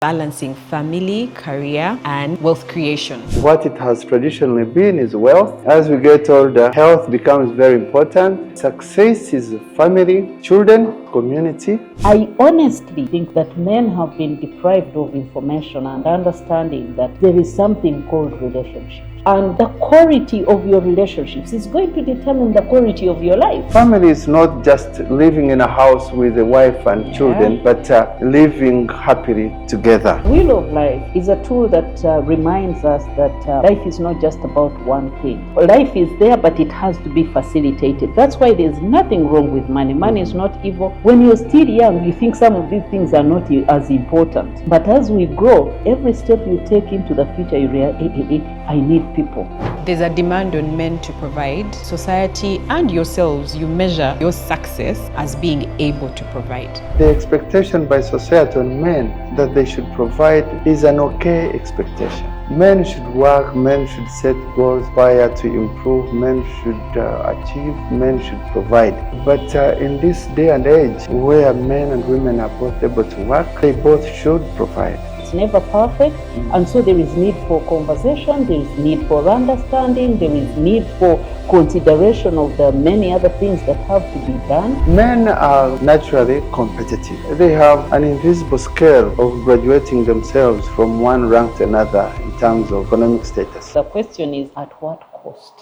balancing family, career, and wealth creation. What it has traditionally been is wealth. As we get older, health becomes very important. Success is family, children, community. I honestly think that men have been deprived of information and understanding that there is something called relationships. And the quality of your relationships is going to determine the quality of your life. Family is not just living in a house with a wife and children, but living happily together. Wheel of Life is a tool that reminds us that life is not just about one thing. Life is there, but it has to be facilitated. That's why there's nothing wrong with money. Money is not evil. When you're still young, you think some of these things are not as important. But as we grow, every step you take into the future, you realize, I need people. There's a demand on men to provide. Society and yourselves, you measure your success as being able to provide. The expectation by society on men that they should provide is an okay expectation. Men should work, men should set goals, aspire to improve, men should achieve, men should provide. But in this day and age where men and women are both able to work, they both should provide. It's never perfect, and so there is need for conversation, there is need for understanding, there is need for consideration of the many other things that have to be done. Men are naturally competitive. They have an invisible scale of graduating themselves from one rank to another in terms of economic status. The question is, at what cost?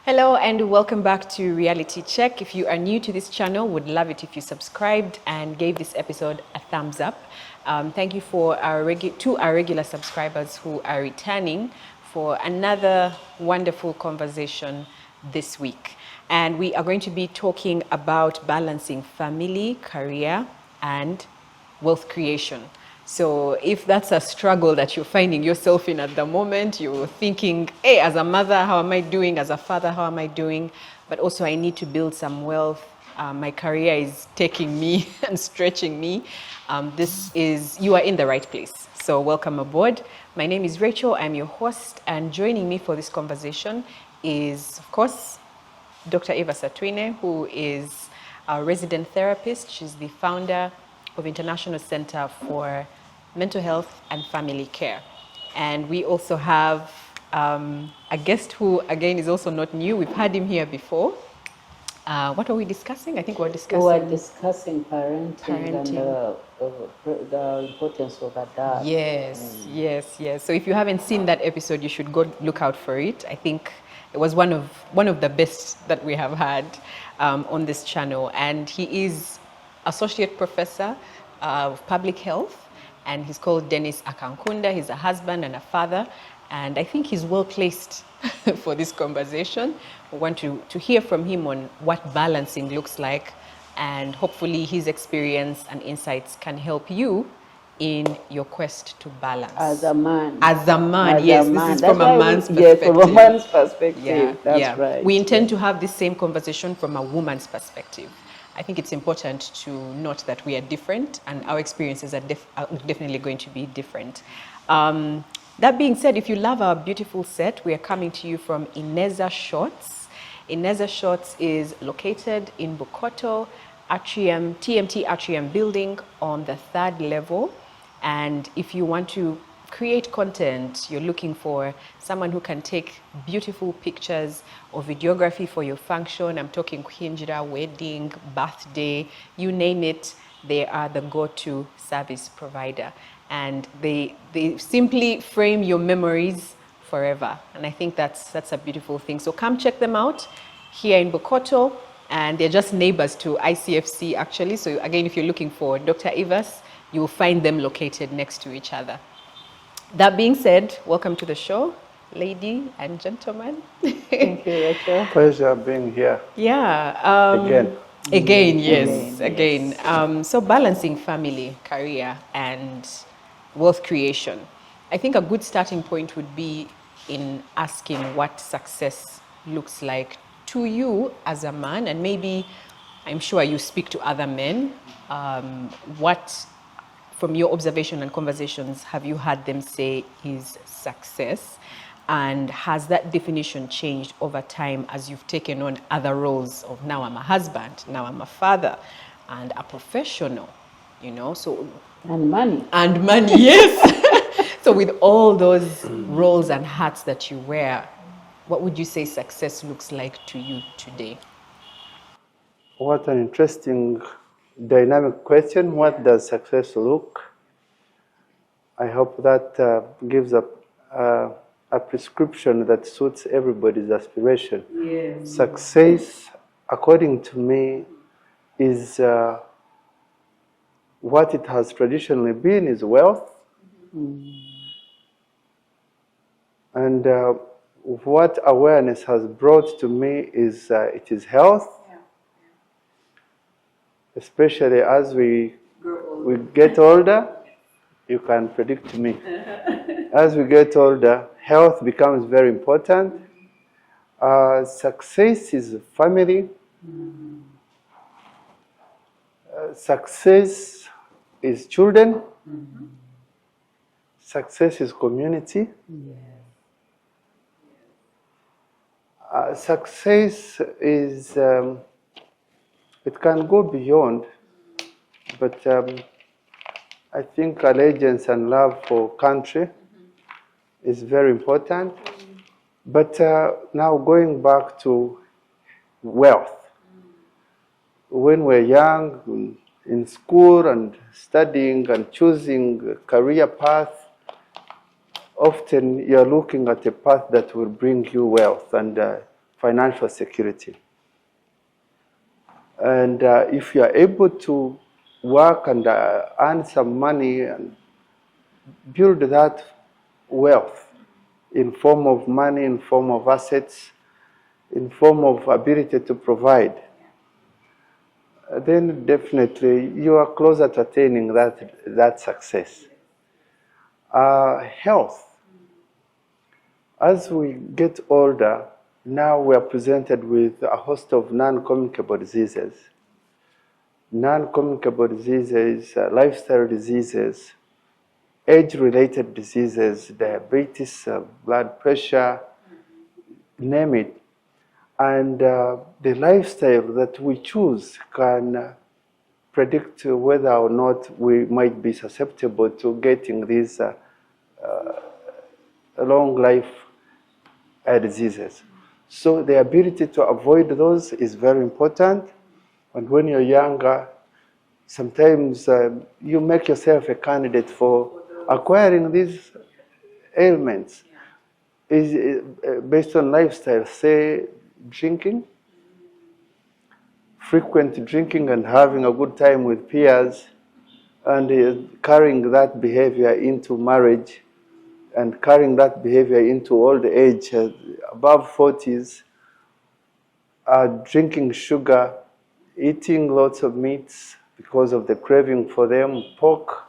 Hello and welcome back to Reality Check. If you are new to this channel, would love it if you subscribed and gave this episode a thumbs up. Thank you for our regular subscribers who are returning for another wonderful conversation this week. And we are going to be talking about balancing family, career, and wealth creation. So if that's a struggle that you're finding yourself in at the moment, you're thinking, hey, as a mother, how am I doing? As a father, how am I doing? But also I need to build some wealth. My career is taking me and stretching me. You are in the right place. So welcome aboard. My name is Rachel. I'm your host. And joining me for this conversation is, of course, Dr. Eva Satwine, who is our resident therapist. She's the founder of International Center for Mental Health and Family Care. And we also have a guest who, again, is also not new. We've had him here before. What are we discussing? I think we're discussing... We were discussing parenting. And the importance of a dad. Yes. So if you haven't seen that episode, you should go look out for it. I think it was one of the best that we have had on this channel. And he is Associate Professor of Public Health, and he's called Dennis Akankunda. He's a husband and a father, and I think he's well placed for this conversation. We want to hear from him on what balancing looks like, and hopefully his experience and insights can help you in your quest to balance. As a man. Yes, this is from a man's perspective. Yes, from a man's perspective. That's right. We intend to have this same conversation from a woman's perspective. I think it's important to note that we are different and our experiences are definitely going to be different. That being said, if you love our beautiful set, we are coming to you from Ineza Shots. Ineza Shots is located in Bukoto, Atrium, TMT Atrium building on the 3rd level. And if you want to create content, you're looking for someone who can take beautiful pictures or videography for your function. I'm talking kuhinjira, wedding, birthday, you name it, they are the go-to service provider. And they simply frame your memories forever. And I think that's a beautiful thing. So come check them out here in Bukoto. And they're just neighbors to ICFC actually. So again, if you're looking for Dr. Evas, you will find them located next to each other. That being said, welcome to the show, lady and gentlemen. Thank you, Rachel. Pleasure being here. Yeah. Again. So balancing family, career, and wealth creation. I think a good starting point would be in asking what success looks like to you as a man, and maybe I'm sure you speak to other men. What, from your observation and conversations, have you heard them say is success? And has that definition changed over time as you've taken on other roles of now I'm a husband, now I'm a father? and a professional, you know, so... And money. And money, yes. So with all those roles and hats that you wear, what would you say success looks like to you today? What an interesting, dynamic question. What does success look? I hope that gives a prescription that suits everybody's aspiration. Yes. Success, according to me, is what it has traditionally been is wealth. And what awareness has brought to me is it is health. Especially as we get older, you can predict me. As we get older, health becomes very important. Success is family. Success is children. Success is community. Success is... it can go beyond, but I think allegiance and love for country is very important. But now going back to wealth. When we're young, in school and studying and choosing a career path, often you're looking at a path that will bring you wealth and financial security. And if you are able to work and earn some money and build that wealth in form of money, in form of assets, in form of ability to provide, then definitely you are closer to attaining that success. Health. As we get older, now we are presented with a host of non-communicable diseases. Non-communicable diseases, lifestyle diseases, age-related diseases, diabetes, blood pressure, name it. And the lifestyle that we choose can predict whether or not we might be susceptible to getting these long life diseases. So the ability to avoid those is very important. And when you're younger, sometimes you make yourself a candidate for acquiring these ailments. Is based on lifestyle, say drinking, frequent drinking and having a good time with peers, and carrying that behavior into marriage, and carrying that behavior into old age, above 40s, drinking sugar, eating lots of meats because of the craving for them, pork.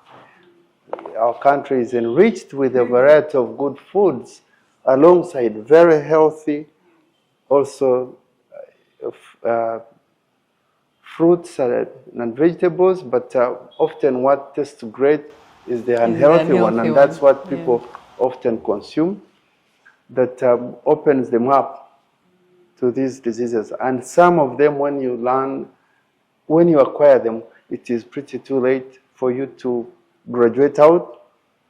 Our country is enriched with a variety of good foods, alongside very healthy, also fruits and vegetables, but often what tastes great is the unhealthy one, and that's what people often consume, that opens them up to these diseases. And some of them, when you acquire them, it is pretty too late for you to graduate out.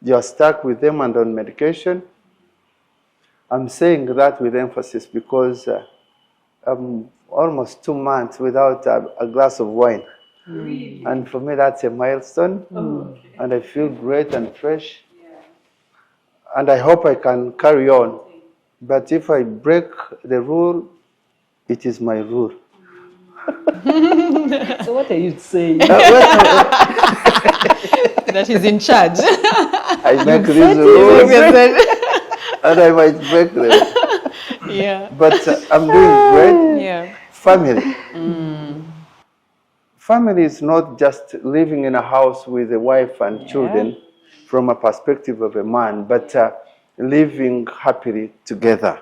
You're stuck with them and on medication. I'm saying that with emphasis because I'm almost 2 months without a glass of wine. Really? And for me, that's a milestone. Okay. And I feel great and fresh. Yeah. And I hope I can carry on. But if I break the rule, it is my rule. So what are you saying? That he's in charge. I make these rules. And I might break them. Yeah. But I'm doing great. Yeah. Family. Family is not just living in a house with a wife and children from a perspective of a man, but living happily together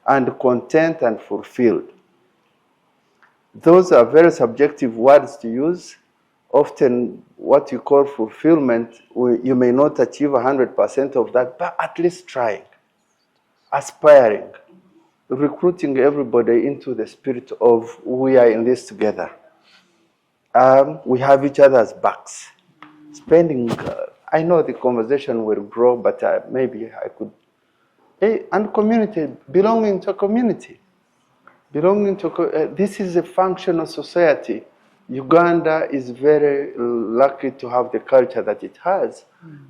and content and fulfilled. Those are very subjective words to use. Often what you call fulfillment, you may not achieve 100% of that, but at least trying, aspiring, recruiting everybody into the spirit of we are in this together. We have each other's backs. Spending, I know the conversation will grow, but maybe I could. And community, belonging to a community. This is a functional society. Uganda is very lucky to have the culture that it has,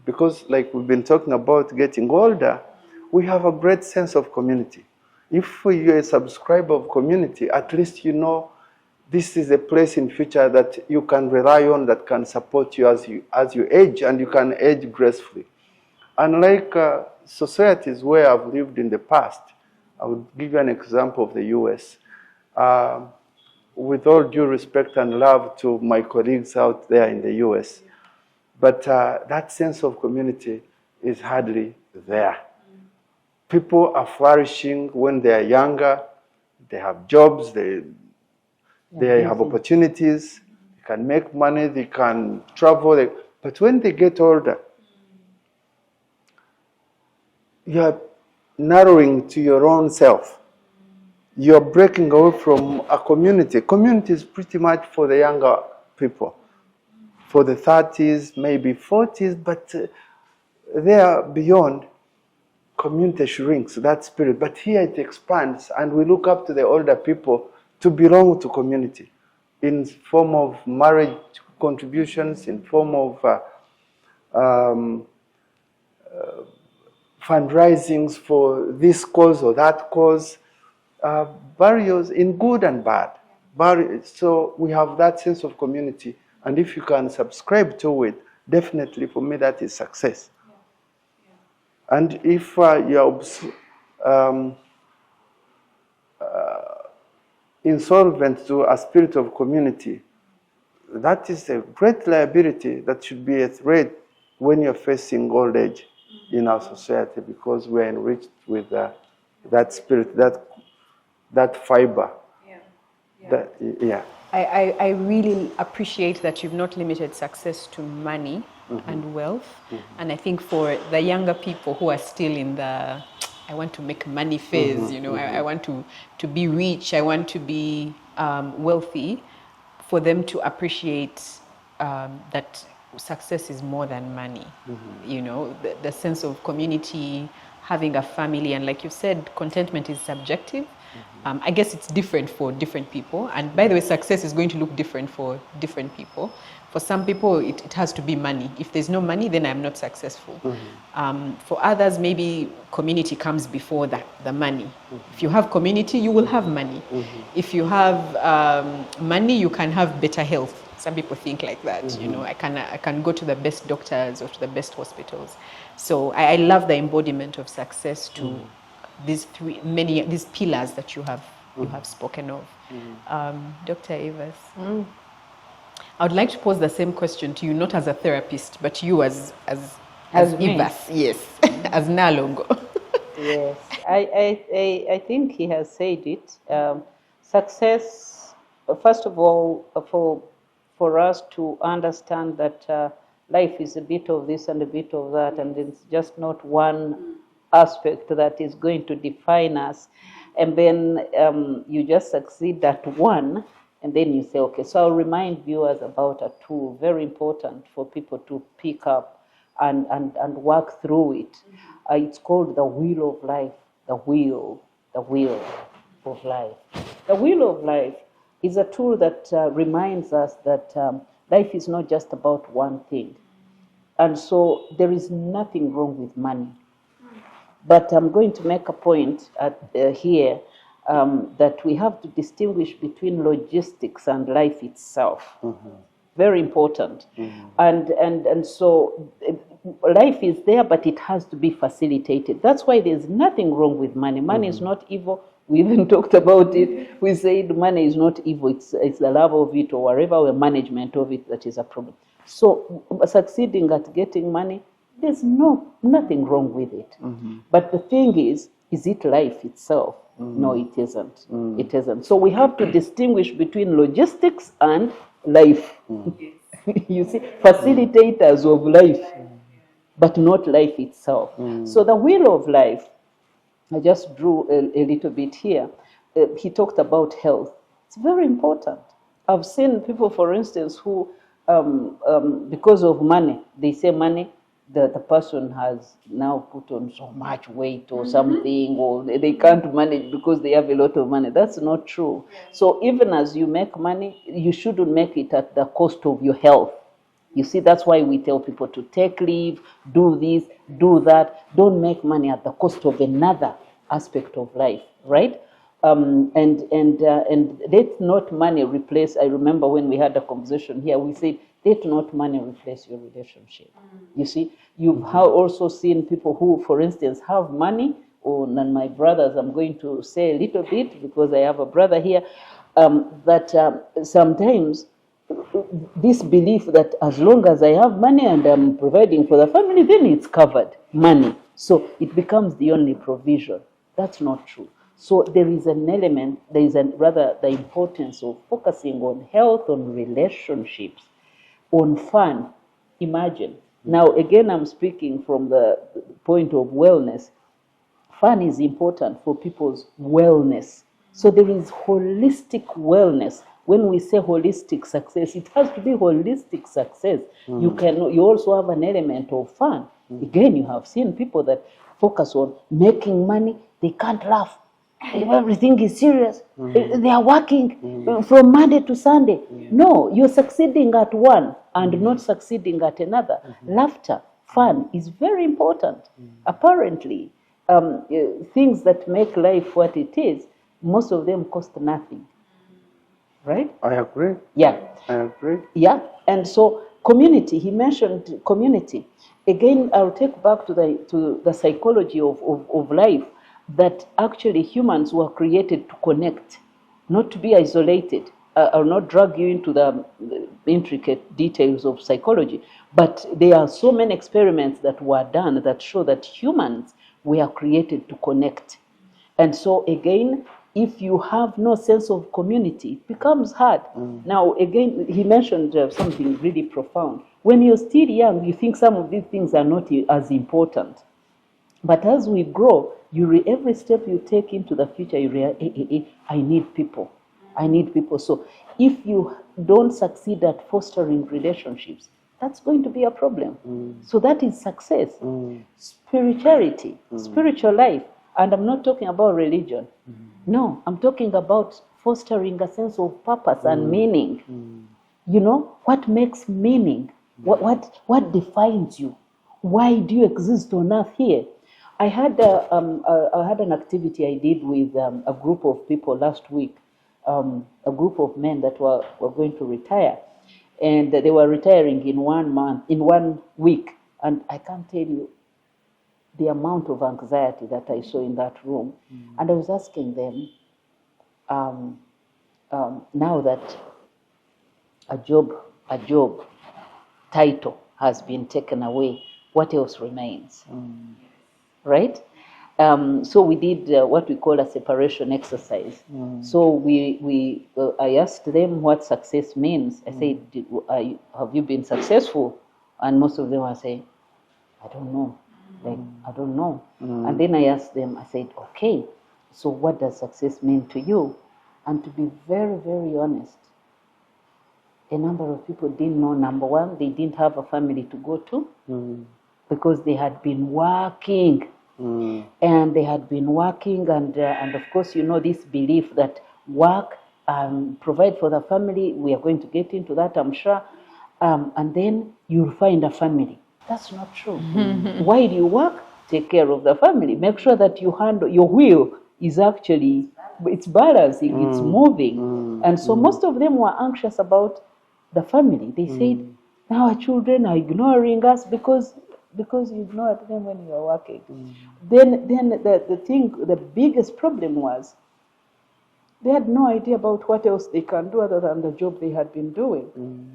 because like we've been talking about getting older, we have a great sense of community. If you're a subscriber of community, at least you know this is a place in future that you can rely on, that can support you as you age, and you can age gracefully. Unlike societies where I've lived in the past, I would give you an example of the US. With all due respect and love to my colleagues out there in the US, but that sense of community is hardly there. People are flourishing when they are younger, they have jobs, they have opportunities, they can make money, they can travel, but when they get older, you are narrowing to your own self. You're breaking away from a community. Community is pretty much for the younger people, for the 30s, maybe 40s, but they are beyond. Community shrinks, that spirit. But here it expands, and we look up to the older people to belong to community in form of marriage contributions, in form of fundraisings for this cause or that cause, barriers in good and bad. So we have that sense of community, and if you can subscribe to it, definitely for me that is success. And if you're insolvent to a spirit of community, that is a great liability that should be a threat when you're facing old age in our society, because we're enriched with that spirit, that fiber. I really appreciate that you've not limited success to money and wealth. And I think for the younger people who are still in the I want to make money phase, I want to be rich, I want to be wealthy, for them to appreciate that success is more than money. The sense of community, having a family, and like you said, contentment is subjective. I guess it's different for different people. And by the way, success is going to look different for different people. For some people, it has to be money. If there's no money, then I'm not successful. For others, maybe community comes before the money. If you have community, you will have money. If you have money, you can have better health. Some people think like that. I can go to the best doctors or to the best hospitals. So I love the embodiment of success to these pillars that you have spoken of. Dr. Evers, I would like to pose the same question to you, not as a therapist, but you as Evers, yes, as Nalongo. Yes, I think he has said it. Success, first of all, for us to understand that life is a bit of this and a bit of that, and it's just not one aspect that is going to define us. And then you just succeed at one, and then you say, okay, so I'll remind viewers about a tool, very important for people to pick up and work through it. It's called the wheel of life, the wheel of life. The wheel of life is a tool that reminds us that life is not just about one thing. And so there is nothing wrong with money. But I'm going to make a point here that we have to distinguish between logistics and life itself. Very important. And so life is there, but it has to be facilitated. That's why there's nothing wrong with money. Money is not evil. We even talked about it. We said money is not evil. It's the love of it or whatever, or management of it that is a problem. So succeeding at getting money, there's nothing wrong with it. But the thing is it life itself? No, it isn't. It isn't. So we have to distinguish between logistics and life. You see, facilitators of life, but not life itself. So the wheel of life, I just drew a little bit here. He talked about health. It's very important. I've seen people, for instance, who, because of money, they say money, the person has now put on so much weight or something, or they can't manage because they have a lot of money. That's not true. So even as you make money, you shouldn't make it at the cost of your health. You see, that's why we tell people to take leave, do this, do that. Don't make money at the cost of another aspect of life, right? And let not money replace. I remember when we had a conversation here, we said, let not money replace your relationship. You see, you've also seen people who, for instance, have money, and my brothers, I'm going to say a little bit because I have a brother here, that sometimes this belief that as long as I have money and I'm providing for the family, then it's covered, money. So it becomes the only provision. That's not true. So there is an element, rather the importance of focusing on health, on relationships, on fun. Imagine. Now, again, I'm speaking from the point of wellness. Fun is important for people's wellness. So there is holistic wellness. When we say holistic success, it has to be holistic success. You also have an element of fun. Again, you have seen people that focus on making money, they can't laugh. Everything is serious. They are working from Monday to Sunday. No, you're succeeding at one and not succeeding at another. Laughter, fun is very important. Apparently, things that make life what it is, most of them cost nothing. Right? I agree. Yeah. I agree. Yeah. And so community, he mentioned community. Again, I'll take back to the psychology of life, that actually humans were created to connect, not to be isolated. I'll not drag you into the intricate details of psychology, but there are so many experiments that were done that show that humans were created to connect. And so again, if you have no sense of community, it becomes hard. Now, again, he mentioned something really profound. When you're still young, you think some of these things are not as important. But as we grow, every step you take into the future, you realize, I need people. I need people. So if you don't succeed at fostering relationships, that's going to be a problem. So that is success. Spirituality, spiritual life. And I'm not talking about religion. No, I'm talking about fostering a sense of purpose and meaning. You know, what makes meaning? What defines you? Why do you exist on earth here? I had an activity I did with a group of people last week, a group of men that were going to retire. And they were retiring in 1 month, in 1 week. And I can't tell you the amount of anxiety that I saw in that room. And I was asking them, now that a job title has been taken away, what else remains? Right? So we did what we call a separation exercise. So I asked them what success means. I said, have you been successful? And most of them were saying, I don't know. I don't know. And then I asked them, I said, okay, so what does success mean to you? And to be very, very honest, a number of people didn't know. Number one, they didn't have a family to go to because they had been working. And they had been working, and of course, you know, this belief that work and provide for the family, we are going to get into that, I'm sure, and then you'll find a family. That's not true. Why do you work? Take care of the family. Make sure that you handle, your wheel is actually, it's balancing, it's moving. And so most of them were anxious about the family. They said, now our children are ignoring us because you ignored them when you were working. Then the biggest problem was they had no idea about what else they can do other than the job they had been doing.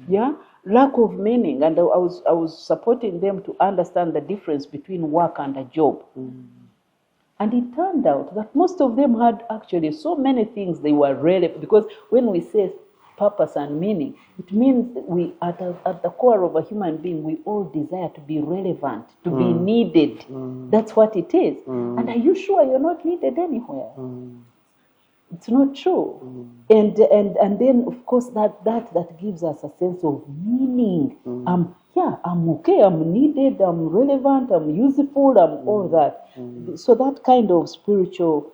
Yeah, lack of meaning, and I was supporting them to understand the difference between work and a job. And it turned out that most of them had actually so many things they were relevant, because when we say purpose and meaning, it means that we at the core of a human being, we all desire to be relevant, to be needed. That's what it is. And are you sure you're not needed anywhere? It's not true. And then of course that gives us a sense of meaning. I'm okay, I'm needed, I'm relevant, I'm useful, I'm all that. So that kind of spiritual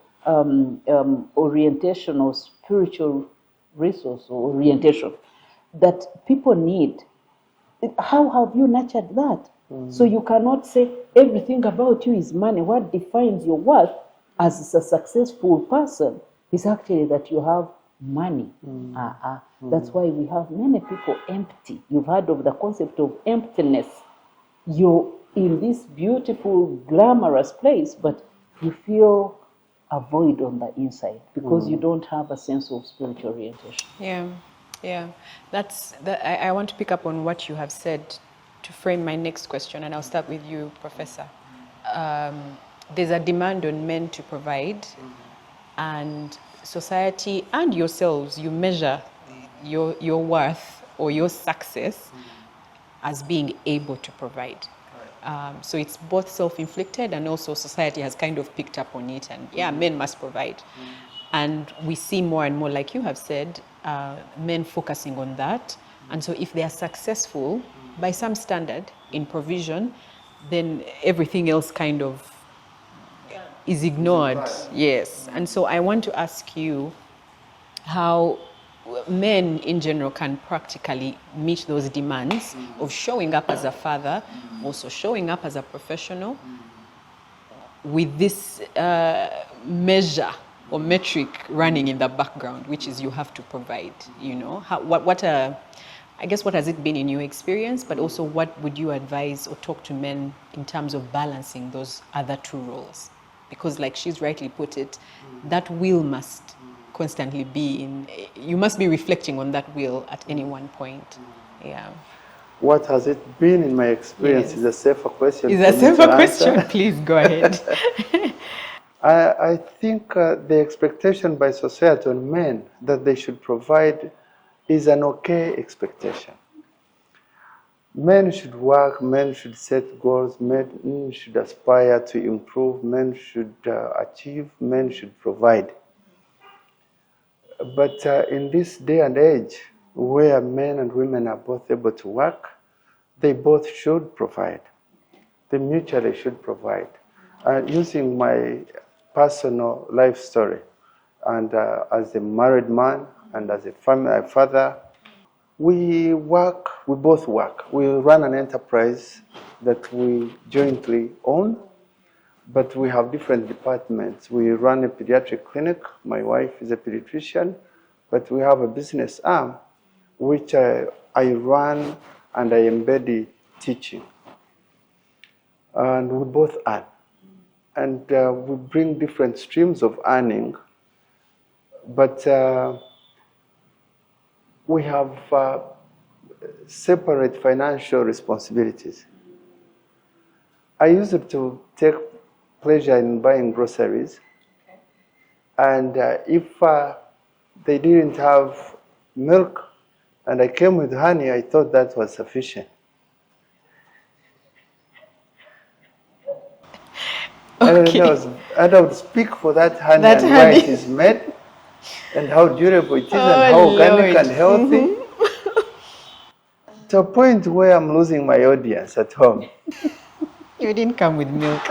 orientation or spiritual resource or orientation that people need. How have you nurtured that? So you cannot say everything about you is money. What defines your worth as a successful person is actually that you have money. That's why we have many people empty. You've heard of the concept of emptiness. You're in this beautiful, glamorous place, but you feel a void on the inside because you don't have a sense of spiritual orientation. Yeah. I want to pick up on what you have said to frame my next question, and I'll start with you, Professor. There's a demand on men to provide, and society and yourselves, you measure your worth or your success as being able to provide. So it's both self-inflicted and also society has kind of picked up on it, and men must provide. And we see more and more, like you have said, men focusing on that. And so if they are successful by some standard in provision, then everything else kind of is ignored. Yes. And so I want to ask you how men in general can practically meet those demands of showing up as a father, also showing up as a professional with this measure or metric running in the background, which is you have to provide, I guess what has it been in your experience, but also what would you advise or talk to men in terms of balancing those other two roles? Because like she's rightly put it, that will must constantly be you must be reflecting on that will at any one point. Yeah. What has it been in my experience is a safer question. Is a safer question? Please go ahead. I think the expectation by society on men that they should provide is an okay expectation. Men should work, men should set goals, men should aspire to improve, men should achieve, men should provide. But in this day and age, where men and women are both able to work, they both should provide. They mutually should provide. Using my personal life story, and as a married man and as a family father, we both work. We run an enterprise that we jointly own, but we have different departments. We run a pediatric clinic. My wife is a pediatrician, but we have a business arm, which I run and I embed teaching. And we both earn. And we bring different streams of earning, but we have separate financial responsibilities. I used to take pleasure in buying groceries, and if they didn't have milk and I came with honey, I thought that was sufficient. Okay. And I would speak for that honey and why it is made, and how durable it is, and how organic and healthy. To a point where I'm losing my audience at home. You didn't come with milk.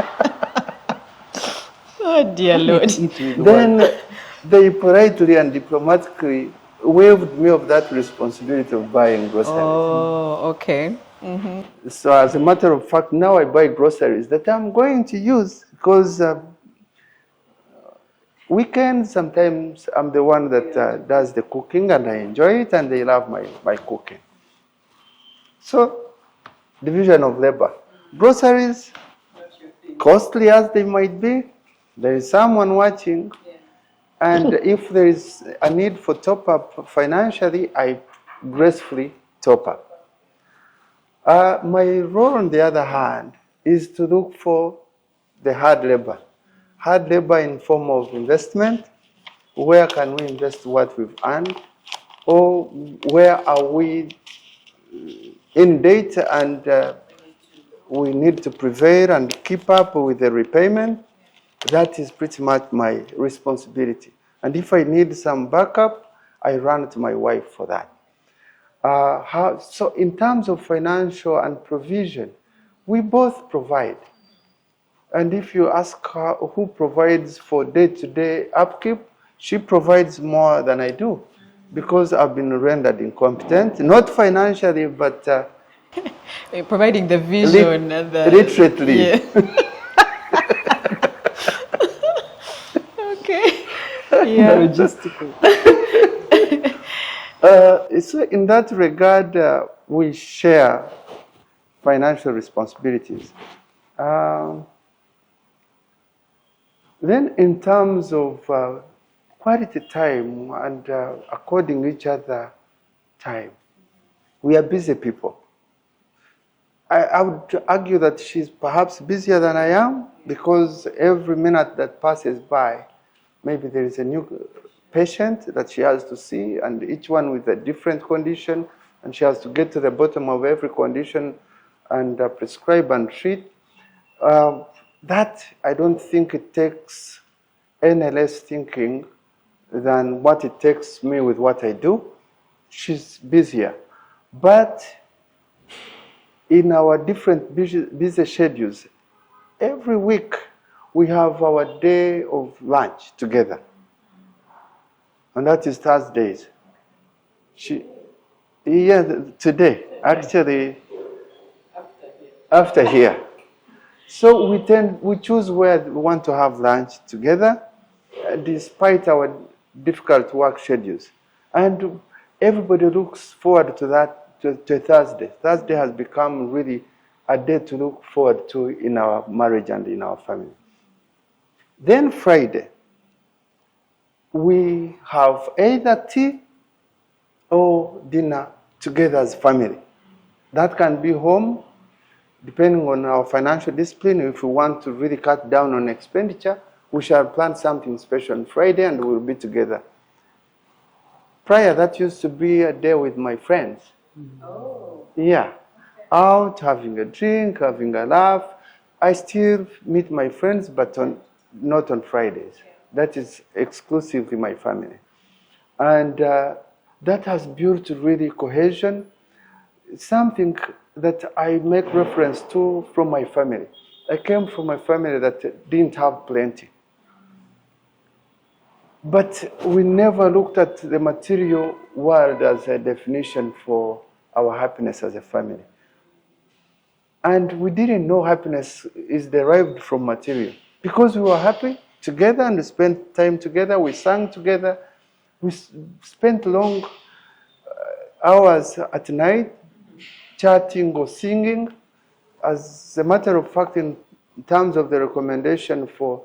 Oh dear Lord. Then they politely and diplomatically waived me of that responsibility of buying groceries. Oh, okay. Mm-hmm. So as a matter of fact, now I buy groceries that I'm going to use, because weekends, sometimes I'm the one that does the cooking, and I enjoy it, and they love my cooking. So, division of labor. Groceries, costly as they might be, there is someone watching, and if there is a need for top-up financially, I gracefully top up. My role, on the other hand, is to look for the hard labor. Hard labor in form of investment. Where can we invest what we've earned? Or where are we in debt and we need to prevail and keep up with the repayment? That is pretty much my responsibility. And if I need some backup, I run to my wife for that. So in terms of financial and provision, we both provide. And if you ask her who provides for day-to-day upkeep, she provides more than I do because I've been rendered incompetent, not financially, but Providing the vision and the literally. Yeah. Okay. Yeah. Logistical. So in that regard, we share financial responsibilities. Then in terms of quality time and according each other time, we are busy people. I would argue that she's perhaps busier than I am because every minute that passes by, maybe there is a new patient that she has to see, and each one with a different condition, and she has to get to the bottom of every condition and prescribe and treat. That I don't think it takes any less thinking than what it takes me with what I do. She's busier. But in our different busy schedules, every week we have our day of lunch together. And that is Thursdays. Today, actually, after here. So we choose where we want to have lunch together, despite our difficult work schedules. And everybody looks forward to that, to Thursday. Thursday has become really a day to look forward to in our marriage and in our family. Then Friday, we have either tea or dinner together as family. That can be home, depending on our financial discipline. If we want to really cut down on expenditure, we shall plan something special on Friday and we'll be together. Prior, that used to be a day with my friends. Oh. Yeah. Out, having a drink, having a laugh. I still meet my friends, but not on Fridays. That is exclusively my family. And that has built really cohesion, something that I make reference to from my family. I came from a family that didn't have plenty. But we never looked at the material world as a definition for our happiness as a family. And we didn't know happiness is derived from material. Because we were happy together and we spent time together, we sang together, we spent long hours at night chatting or singing. As a matter of fact, in terms of the recommendation for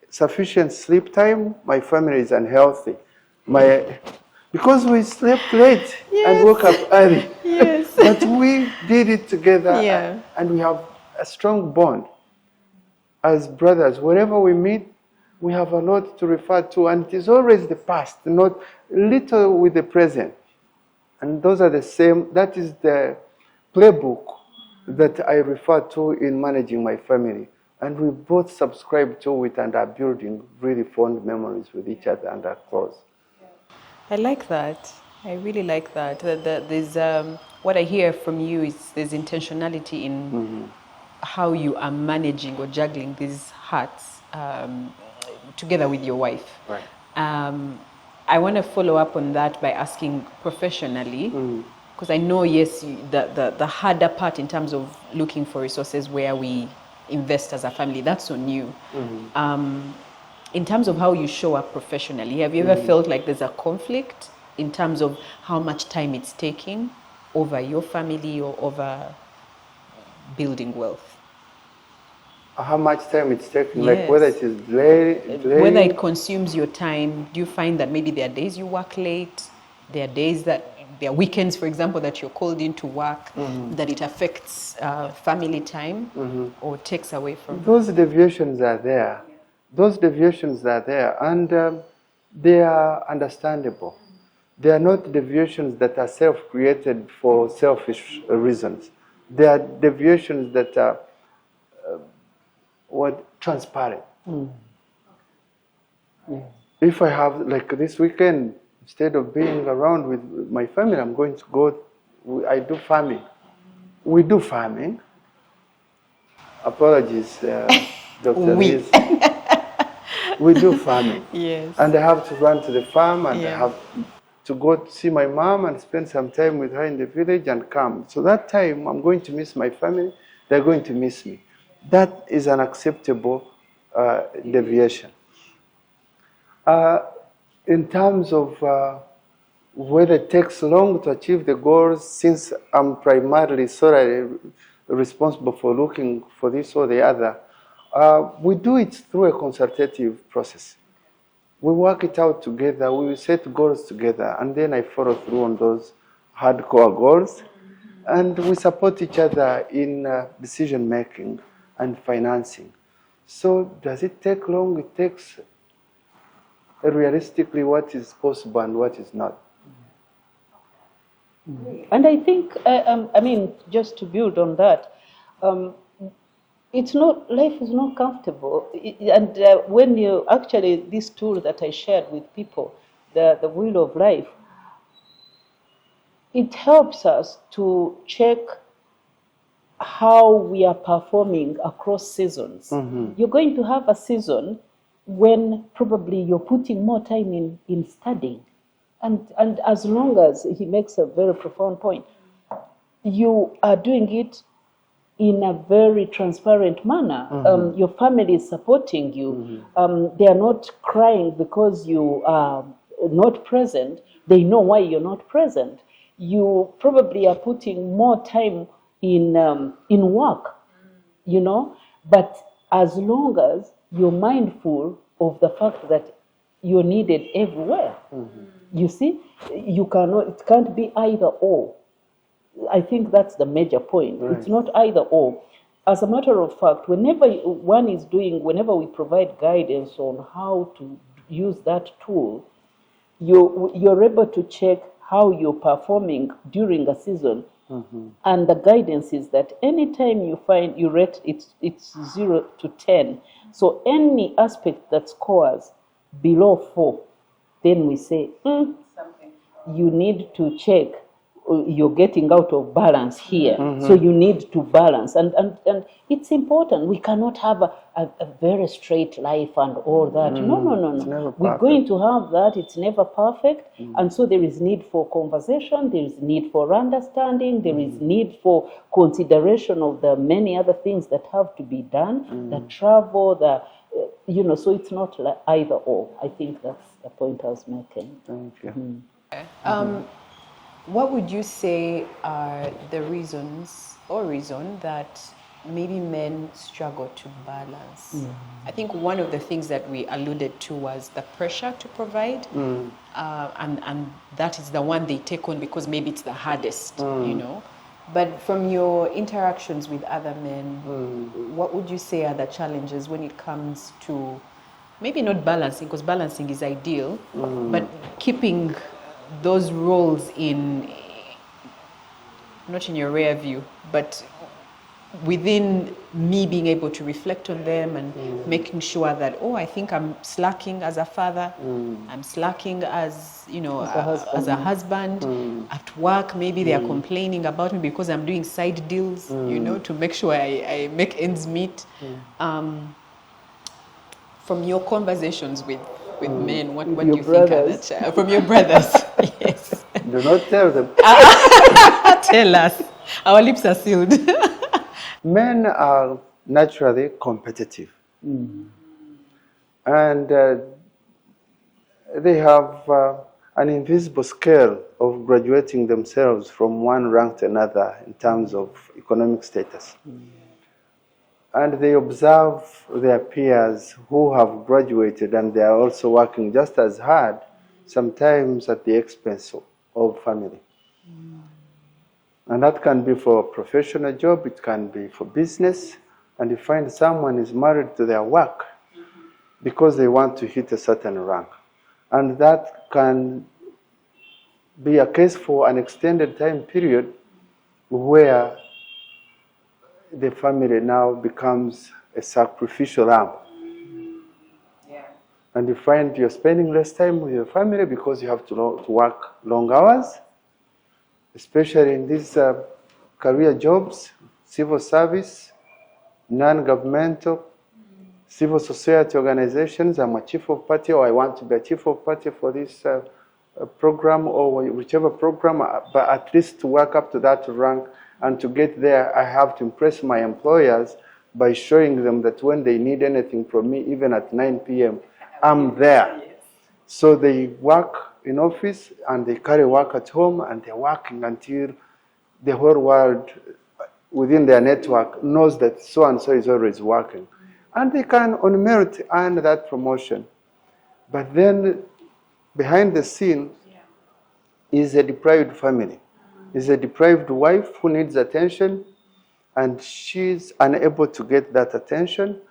sufficient sleep time, my family is unhealthy. Because we slept late and woke up early. Yes. But we did it together, and we have a strong bond as brothers. Wherever we meet, we have a lot to refer to, and it is always the past, not little with the present. And those are the same. That is the playbook that I refer to in managing my family. And we both subscribe to it and are building really fond memories with each other and are close. I like that. I really like that. There's what I hear from you is there's intentionality in how you are managing or juggling these hearts together with your wife. Right. I want to follow up on that by asking professionally, because I know, yes, the harder part in terms of looking for resources where we invest as a family, that's on you. In terms of how you show up professionally, have you ever felt like there's a conflict in terms of how much time it's taking over your family or over building wealth? How much time it's taking, Yes. like whether it is whether it consumes your time. Do you find that maybe there are days you work late, there are days that there are weekends, for example, that you're called in to work, that it affects family time or takes away from? Those deviations are there. Those deviations are there, and they are understandable. They are not deviations that are self-created for selfish reasons. They are deviations that are transparent. If I have, like this weekend, instead of being around with my family, I'm going to go, I do farming. We do farming. Apologies, Dr. We. Liz. We do farming. Yes. And I have to run to the farm, and I Yeah. have to go to see my mom and spend some time with her in the village and come. So that time, I'm going to miss my family. They're going to miss me. That is an acceptable deviation. In terms of whether it takes long to achieve the goals, since I'm primarily solely responsible for looking for this or the other, we do it through a consultative process. We work it out together, we set goals together, and then I follow through on those hardcore goals. And we support each other in decision making and financing. So does it take long? It takes realistically what is possible and what is not. And I think, I mean, just to build on that, it's not, life is not comfortable. And when you actually, this tool that I shared with people, the wheel of life, it helps us to check how we are performing across seasons. Mm-hmm. You're going to have a season when probably you're putting more time in studying. And as long as, he makes a very profound point, you are doing it in a very transparent manner. Mm-hmm. Your family is supporting you. Mm-hmm. They are not crying because you are not present. They know why you're not present. You probably are putting more time in work, you know, but as long as you're mindful of the fact that you're needed everywhere. Mm-hmm. You see, you cannot, it can't be either or. I think that's the major point. Right. It's not either or. As a matter of fact, whenever we provide guidance on how to use that tool, you're able to check how you're performing during a season. Mm-hmm. And the guidance is that anytime you find you rate it's 0 to 10. So any aspect that scores below 4, then we say, you need to check. You're getting out of balance here. Mm-hmm. So you need to balance. And it's important. We cannot have a very straight life and all that. Mm-hmm. No. We're going to have that. It's never perfect. Mm-hmm. And so there is need for conversation. There is need for understanding. There is need for consideration of the many other things that have to be done, the travel, so it's not like either or. I think that's the point I was making. Thank you. Mm-hmm. What would you say are the reason that maybe men struggle to balance? Mm. I think one of the things that we alluded to was the pressure to provide, and that is the one they take on because maybe it's the hardest, But from your interactions with other men, what would you say are the challenges when it comes to maybe not balancing, because balancing is ideal, but keeping those roles not in your rear view, but within me being able to reflect on them and making sure that, I think I'm slacking as a father, I'm slacking as a husband. At work, maybe they are complaining about me because I'm doing side deals, to make sure I make ends meet. From your conversations with men, what do you think are that? From your brothers, yes. Do not tell them. Tell us. Our lips are sealed. Men are naturally competitive. And they have an invisible scale of graduating themselves from one rank to another in terms of economic status. And they observe their peers who have graduated and they are also working just as hard, sometimes at the expense of family. And that can be for a professional job, it can be for business, and you find someone is married to their work because they want to hit a certain rank. And that can be a case for an extended time period where the family now becomes a sacrificial lamb. Yeah. and you find you're spending less time with your family because you have to work long hours, especially in these career jobs, civil service, non-governmental, civil society organizations. I'm a chief of party, or I want to be a chief of party for this program or whichever program, but at least to work up to that rank and to get there, I have to impress my employers by showing them that when they need anything from me, even at 9 p.m., I'm there. So they work in office and they carry work at home, and they're working until the whole world within their network knows that so-and-so is always working. And they can, on merit, earn that promotion. But then, behind the scene is a deprived family, is a deprived wife who needs attention, and she's unable to get that attention.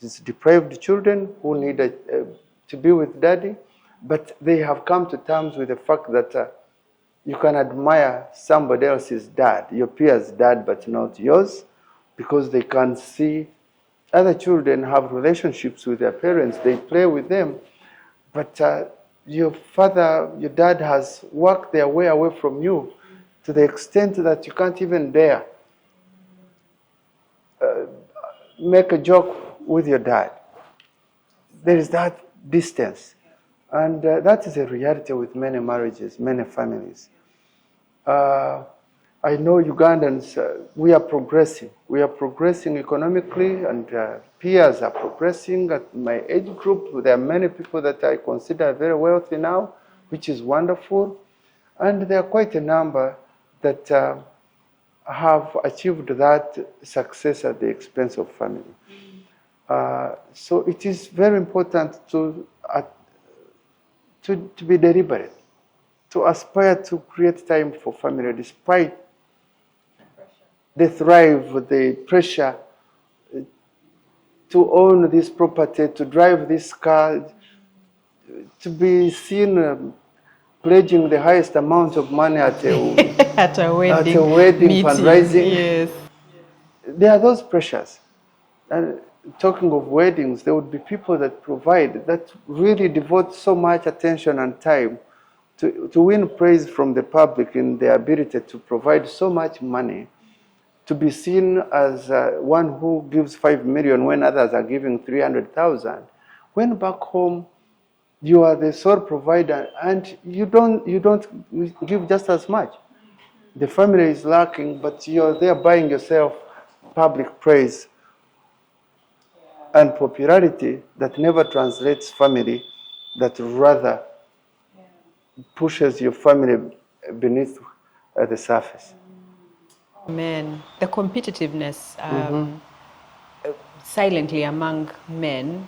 It's deprived children who need to be with daddy, but they have come to terms with the fact that you can admire somebody else's dad, your peer's dad, but not yours, because they can see other children have relationships with their parents. They play with them, but your father, your dad has worked their way away from you to the extent that you can't even dare make a joke with your dad. There is that distance. And that is a reality with many marriages, many families. I know Ugandans, we are progressing. We are progressing economically, and peers are progressing. At my age group, there are many people that I consider very wealthy now, which is wonderful. And there are quite a number that have achieved that success at the expense of family. So it is very important to be deliberate, to aspire to create time for family despite the thrive, the pressure to own this property, to drive this car, to be seen pledging the highest amount of money at a, at a wedding meeting. Fundraising. Yes. There are those pressures. And talking of weddings, there would be people that provide, that really devote so much attention and time to win praise from the public in their ability to provide so much money, to be seen as one who gives 5 million when others are giving 300,000. When back home, you are the sole provider and you don't give just as much. The family is lacking, but you're there buying yourself public praise and popularity that never translates family, that rather pushes your family beneath the surface. Men, the competitiveness silently among men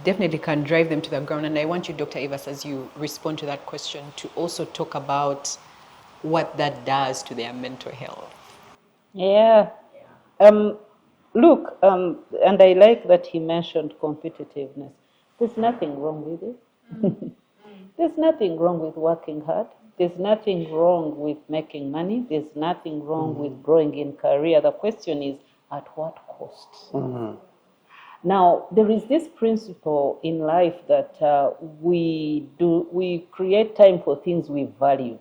definitely can drive them to the ground. And I want you, Dr. Evas, as you respond to that question, to also talk about what that does to their mental health. Yeah. Look, and I like that he mentioned competitiveness. There's nothing wrong with it. There's nothing wrong with working hard. There's nothing wrong with making money. There's nothing wrong with growing in career. The question is, at what cost? Now, there is this principle in life that we create time for things we value.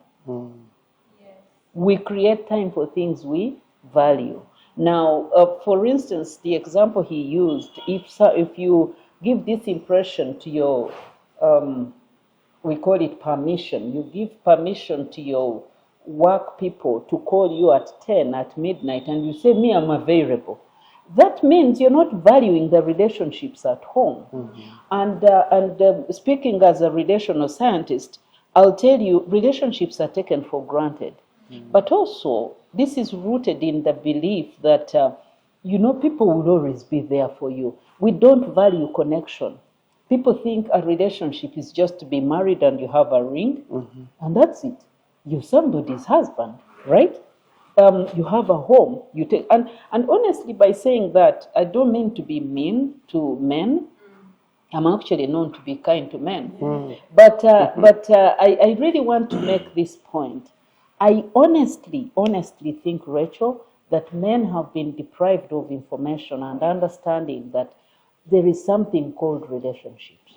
We create time for things we value. Now, for instance, the example he used, if you give this impression to your, we call it permission, you give permission to your work people to call you at 10 at midnight and you say, me, I'm available. That means you're not valuing the relationships at home. And speaking as a relational scientist, I'll tell you, relationships are taken for granted. But also, this is rooted in the belief that, people will always be there for you. We don't value connection. People think a relationship is just to be married and you have a ring, and that's it. You're somebody's husband, right? You have a home. You take, and honestly, by saying that, I don't mean to be mean to men. I'm actually known to be kind to men. But I really want to make this point. I honestly think, Rachel, that men have been deprived of information and understanding that there is something called relationships.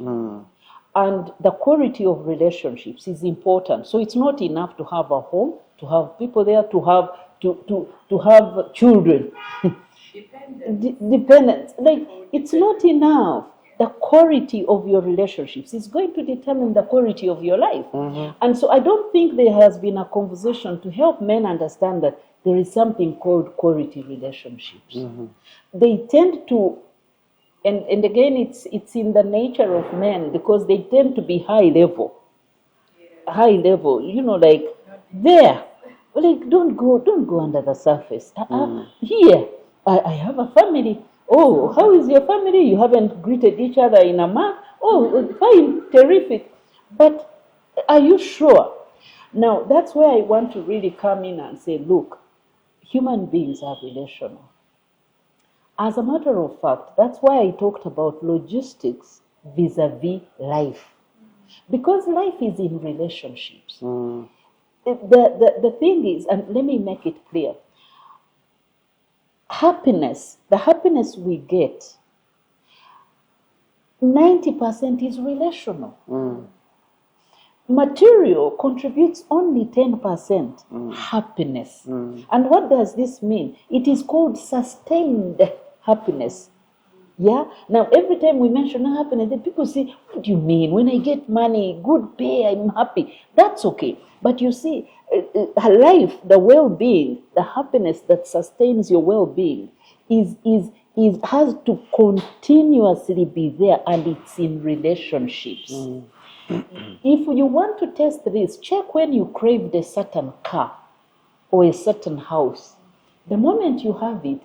And the quality of relationships is important. So it's not enough to have a home, to have people there, to have children. Dependence. Like, it's not enough. The quality of your relationships is going to determine the quality of your life. And so I don't think there has been a conversation to help men understand that there is something called quality relationships. They tend to, and again, it's in the nature of men, because they tend to be high level, you know, like there, like don't go under the surface. Here, I have a family. Oh, how is your family? You haven't greeted each other in a month. Oh, fine, terrific. But are you sure? Now, that's where I want to really come in and say, look, human beings are relational. As a matter of fact, that's why I talked about logistics vis-a-vis life. Because life is in relationships. The thing is, and let me make it clear, happiness, the happiness we get, 90% is relational. Material contributes only 10% happiness. And what does this mean? It is called sustained happiness. Yeah? Now, every time we mention happiness, then people say, what do you mean? When I get money, good pay, I'm happy. That's okay. But you see, life, the well-being, the happiness that sustains your well-being has to continuously be there, and it's in relationships. If you want to test this, check when you craved a certain car or a certain house. The moment you have it,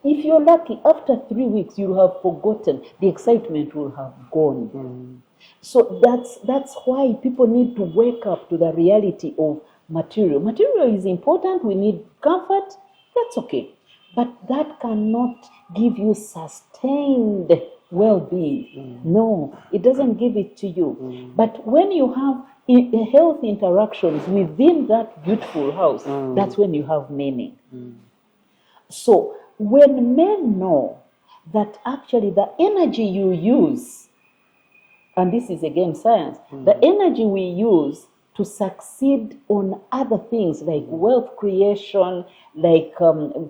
if you're lucky, after 3 weeks, you'll have forgotten. The excitement will have gone. So that's why people need to wake up to the reality of material. Material is important. We need comfort. That's okay. But that cannot give you sustained well-being. No, it doesn't give it to you. But when you have health interactions within that beautiful house, that's when you have meaning. So when men know that actually the energy you use, and this is again science, the energy we use to succeed on other things like wealth creation, like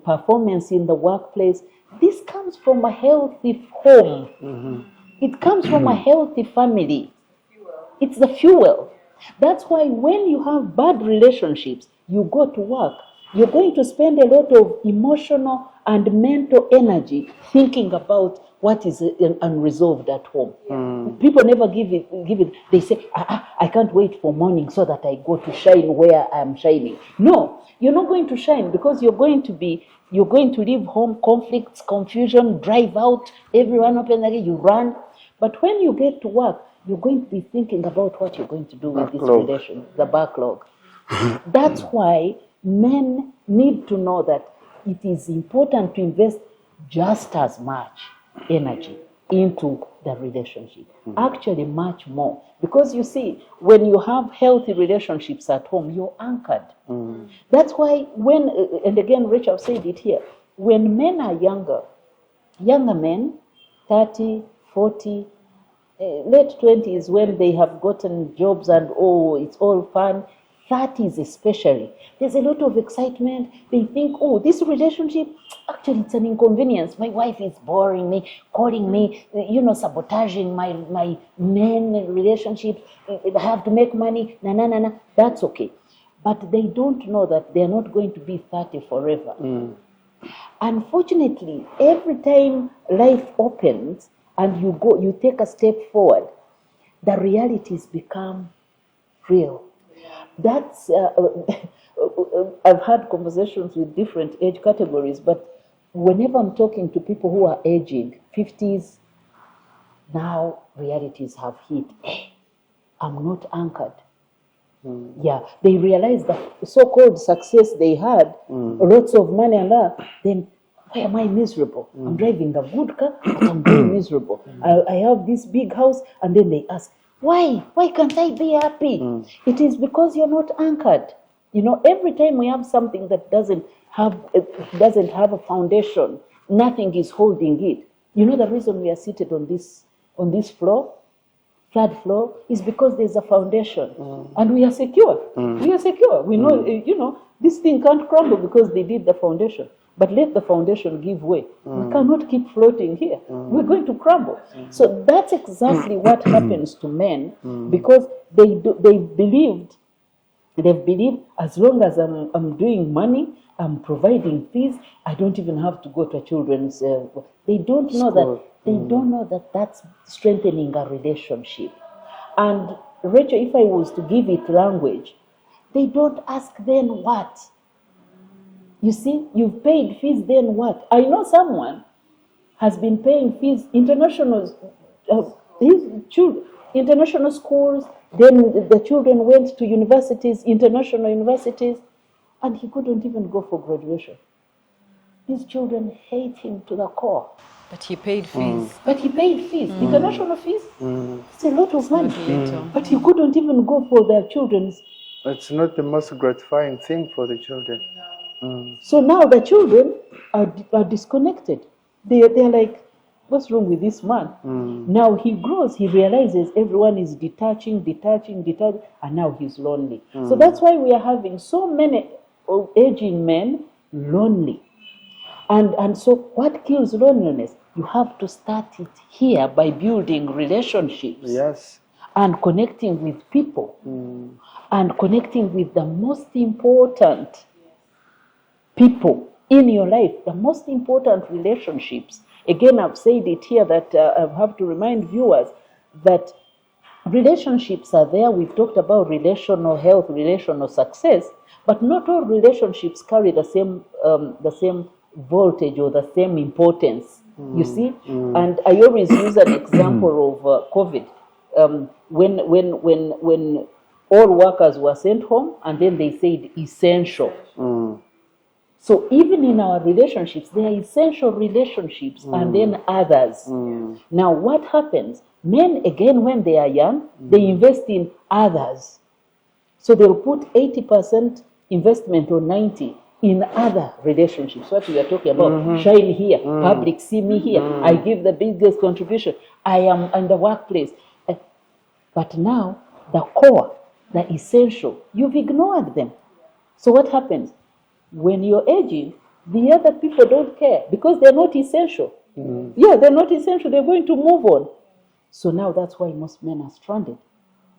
performance in the workplace, this comes from a healthy home. It comes from a healthy family. It's the fuel. That's why when you have bad relationships, you go to work, you're going to spend a lot of emotional and mental energy thinking about what is unresolved at home. People never give it. They say, I can't wait for morning so that I go to shine where I'm shining. No, you're not going to shine, because you're going to leave home, conflicts, confusion, drive out, everyone open again, you run. But when you get to work, you're going to be thinking about what you're going to do with this relation, the backlog. That's why men need to know that it is important to invest just as much energy into the relationship. Actually, much more. Because you see, when you have healthy relationships at home, you're anchored. That's why and again, Rachel said it here, when men are younger men, 30, 40, late 20s, when they have gotten jobs and it's all fun, 30s especially, there's a lot of excitement. They think, this relationship, actually it's an inconvenience. My wife is boring me, calling me, sabotaging my men relationship. I have to make money, na. That's okay. But they don't know that they're not going to be 30 forever. Unfortunately, every time life opens and you take a step forward, the realities become real. That's I've had conversations with different age categories, but whenever I'm talking to people who are aging 50s, now realities have hit. I'm not anchored. Yeah, they realize the so-called success they had, lots of money and that, then why am I miserable? I'm driving a good car, but I'm very miserable. I have this big house, and then they ask, why can't I be happy? It is because you're not anchored. Every time we have something that doesn't have a foundation, nothing is holding it, You know the reason we are seated on this floor, third floor, is because there's a foundation, and we are secure. We are secure. We know, this thing can't crumble because they did the foundation. But let the foundation give way. We cannot keep floating here. We're going to crumble. So that's exactly what happens to men, because they've believed as long as I'm doing money, I'm providing fees, I don't even have to go to a children's. They don't know that. They don't know that that's strengthening a relationship. And Rachel, if I was to give it language, they don't ask then what. You see, you've paid fees, then what? I know someone has been paying fees, international schools, then the children went to universities, international universities, and he couldn't even go for graduation. These children hate him to the core. But he paid fees. International fees. It's a lot of money. But he couldn't even go for their children's. It's not the most gratifying thing for the children. So now the children are disconnected. They're like, what's wrong with this man? Now he grows, he realizes everyone is detaching, and now he's lonely. So that's why we are having so many aging men lonely. And so what kills loneliness? You have to start it here by building relationships. Yes. And connecting with people. And connecting with the most important people in your life, the most important relationships. Again, I've said it here that I have to remind viewers that relationships are there. We've talked about relational health, relational success, but not all relationships carry the same voltage or the same importance. You see, and I always use an example of COVID. When all workers were sent home, and then they said essential. So even in our relationships, there are essential relationships and then others. Now what happens? Men, again, when they are young, they invest in others. So they'll put 80% investment or 90% in other relationships. What we are talking about, shine here, public, see me here. I give the biggest contribution. I am in the workplace. But now, the core, the essential, you've ignored them. So what happens? When you're aging, the other people don't care because they're not essential. Yeah, they're not essential. They're going to move on. So now that's why most men are stranded.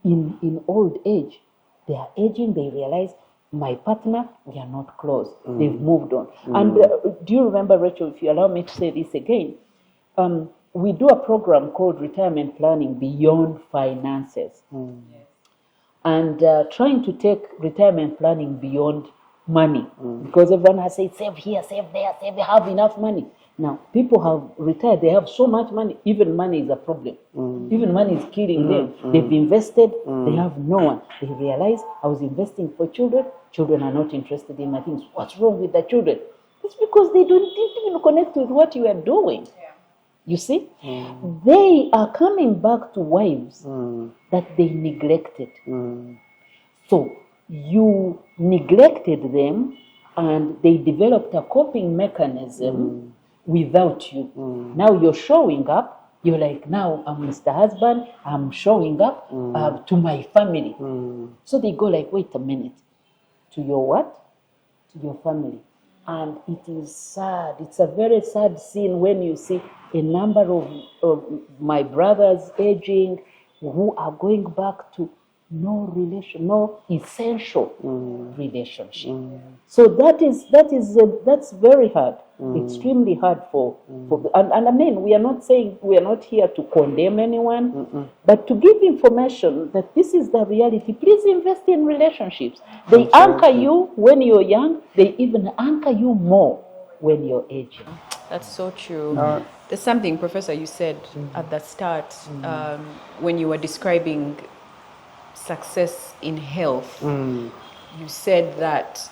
In old age, they are aging, they realize, my partner, we are not close. They've moved on. And do you remember, Rachel, if you allow me to say this again, we do a program called Retirement Planning Beyond Finances. And trying to take retirement planning beyond money. Because everyone has said, save here, save there, save there, have enough money. Now, people have retired, they have so much money, even money is a problem. Even money is killing them. They've invested, they have no one. They realize, I was investing for children are not interested in my things. What's wrong with the children? It's because they didn't even connect with what you are doing. You see? They are coming back to wives that they neglected. So, you neglected them and they developed a coping mechanism without you. Now you're showing up, you're like, now I'm Mr. Husband, I'm showing up to my family. So they go like, wait a minute, to your what? To your family. And it is sad. It's a very sad scene when you see a number of my brothers aging who are going back to no essential relationship. So that's very hard, extremely hard for and I mean, we are not here to condemn anyone, but to give information that this is the reality. Please invest in relationships. They anchor you when you're young. They even anchor you more when you're aging. That's so true. There's something, Professor, you said at the start when you were describing success in health. You said that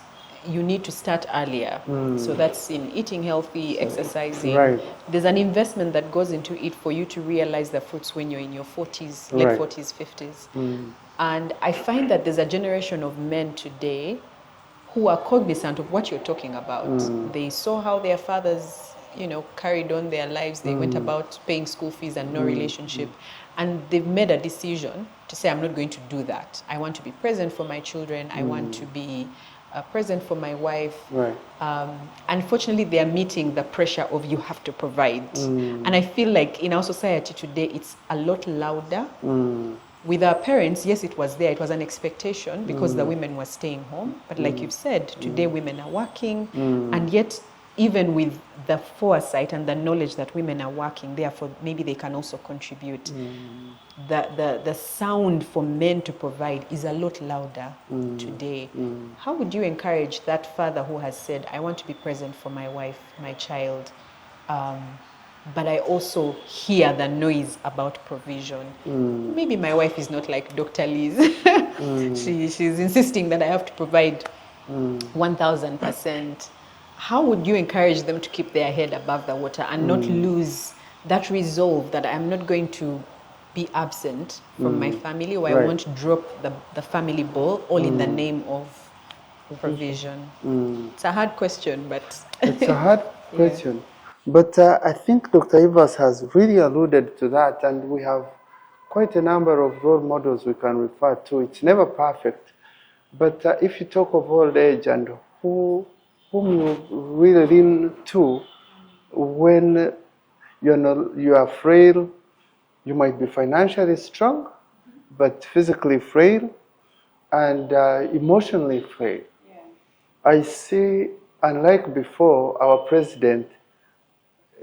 you need to start earlier. So that's in eating healthy, exercising. Right. There's an investment that goes into it for you to realize the fruits when you're in your 40s, late 40s, 50s. And I find that there's a generation of men today who are cognizant of what you're talking about. They saw how their fathers, carried on their lives. They went about paying school fees and no relationship. And they've made a decision to say, I'm not going to do that. I want to be present for my children. I want to be present for my wife. Right. Unfortunately, they are meeting the pressure of you have to provide. And I feel like in our society today, it's a lot louder. With our parents, yes, it was there. It was an expectation because the women were staying home. But like you've said, today women are working. And yet, even with the foresight and the knowledge that women are working, therefore maybe they can also contribute. The sound for men to provide is a lot louder today. How would you encourage that father who has said, I want to be present for my wife, my child, but I also hear the noise about provision? Maybe my wife is not like Dr. Liz. She's insisting that I have to provide 1,000%. How would you encourage them to keep their head above the water and not lose that resolve that I'm not going to be absent from my family, or I won't drop the family ball all in the name of provision? It's a hard question, but... It's a hard question. But I think Dr. Ivas has really alluded to that, and we have quite a number of role models we can refer to. It's never perfect, but if you talk of old age and whom you really lean to when you are frail, you might be financially strong, but physically frail and emotionally frail. I see, unlike before, our president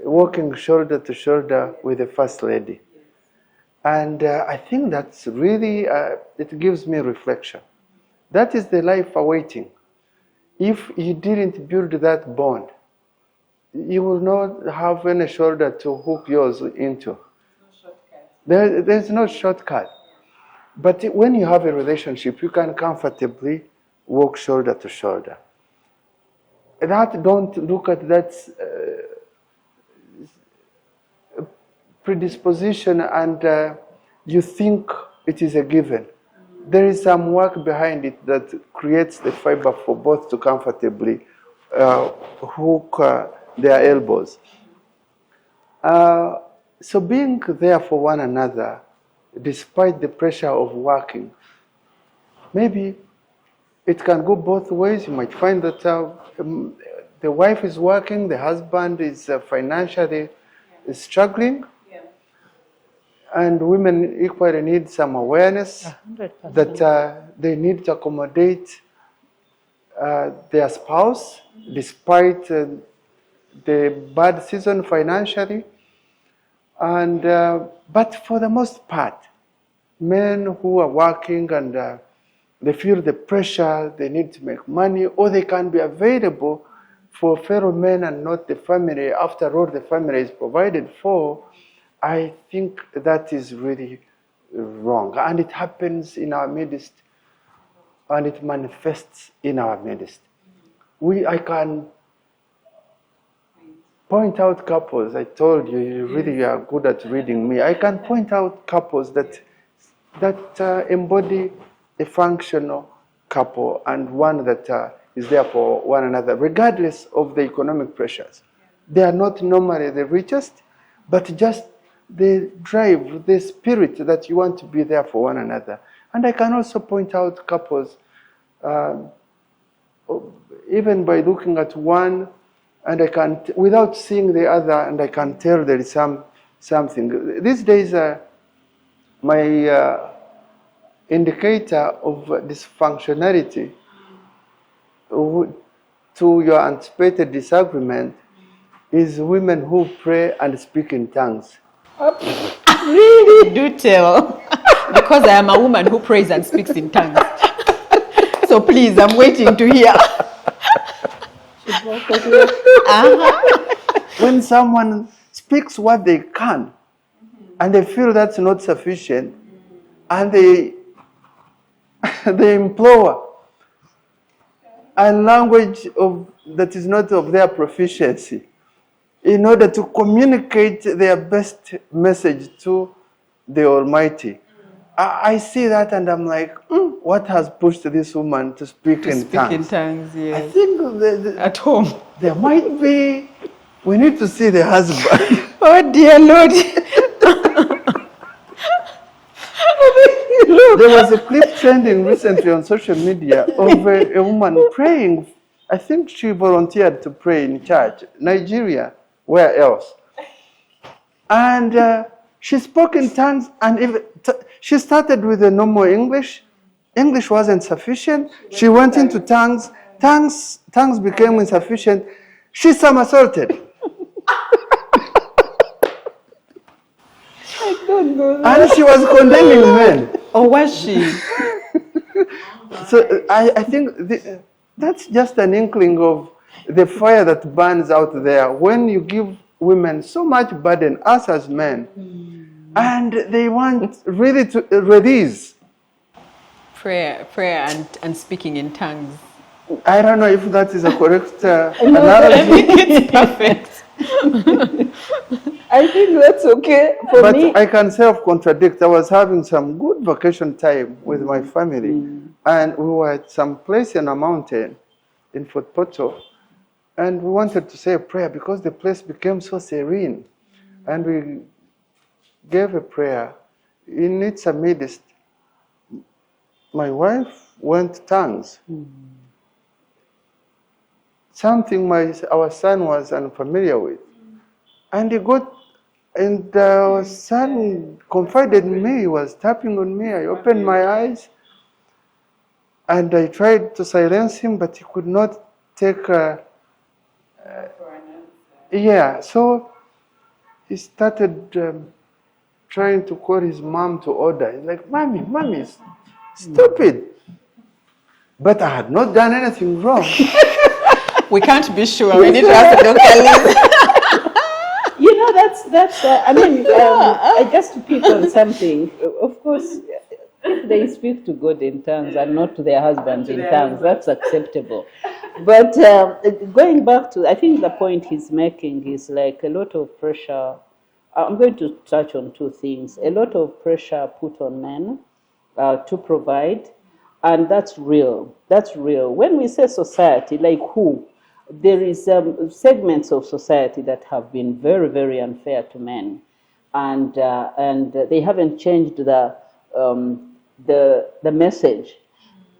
walking shoulder to shoulder with the First Lady. And I think that's really, it gives me reflection. That is the life awaiting. If you didn't build that bond, you will not have any shoulder to hook yours into. There's no shortcut. But when you have a relationship, you can comfortably walk shoulder to shoulder. Don't look at that predisposition and you think it is a given. There is some work behind it that creates the fiber for both to comfortably hook their elbows. So being there for one another, despite the pressure of working, maybe it can go both ways. You might find that the wife is working, the husband is financially struggling, and women equally need some awareness 100%. That they need to accommodate their spouse despite the bad season financially. And but for the most part, men who are working and they feel the pressure, they need to make money, or they can be available for fellow men and not the family. After all, the family is provided for. I think that is really wrong. And it happens in our midst, and it manifests in our midst. I can point out couples. I told you, you really are good at reading me. I can point out couples that embody a functional couple and one that is there for one another, regardless of the economic pressures. They are not normally the richest, but just the drive, the spirit that you want to be there for one another. And I can also point out couples, even by looking at one, and I can, without seeing the other, and I can tell there is something. These days, my indicator of dysfunctionality to your anticipated disagreement is women who pray and speak in tongues. Really? Do tell. Because I am a woman who prays and speaks in tongues. So please, I'm waiting to hear. When someone speaks what they can, and they feel that's not sufficient, and they implore a language that is not of their proficiency in order to communicate their best message to the Almighty. I see that and I'm like, what has pushed this woman to speak in tongues? In tongues, yes. I think at home there might be We need to see the husband. Oh dear Lord. There was a clip trending recently on social media of a woman praying. I think she volunteered to pray in church, Nigeria, where else? And she spoke in tongues, and she started with the normal English. English wasn't sufficient. She went into tongues. Tongues became insufficient. She somersaulted. I don't know. And she was condemning men. Or was she? So I think that's just an inkling of the fire that burns out there when you give women so much burden, us as men, and they want really to release. Prayer and speaking in tongues. I don't know if that is a correct analogy. It's perfect. I think that's okay for But me. I can self-contradict. I was having some good vacation time with my family, and we were at some place in a mountain in Bukoto, and we wanted to say a prayer because the place became so serene, and we gave a prayer. In its midst, my wife went tongues. Something our son was unfamiliar with, and he got. And our son confided in me, he was tapping on me. I opened my eyes and I tried to silence him, but he could not take so he started trying to call his mom to order. He's like, Mommy, stupid. But I had not done anything wrong. We can't be sure. We need to ask the doctor. You know, I just to pick on something. Of course, if they speak to God in tongues and not to their husbands in tongues, that's acceptable. But going back to, I think the point he's making is like a lot of pressure. I'm going to touch on two things. A lot of pressure put on men to provide, and that's real. That's real. When we say society, like who? There is segments of society that have been very, very unfair to men, and they haven't changed the message.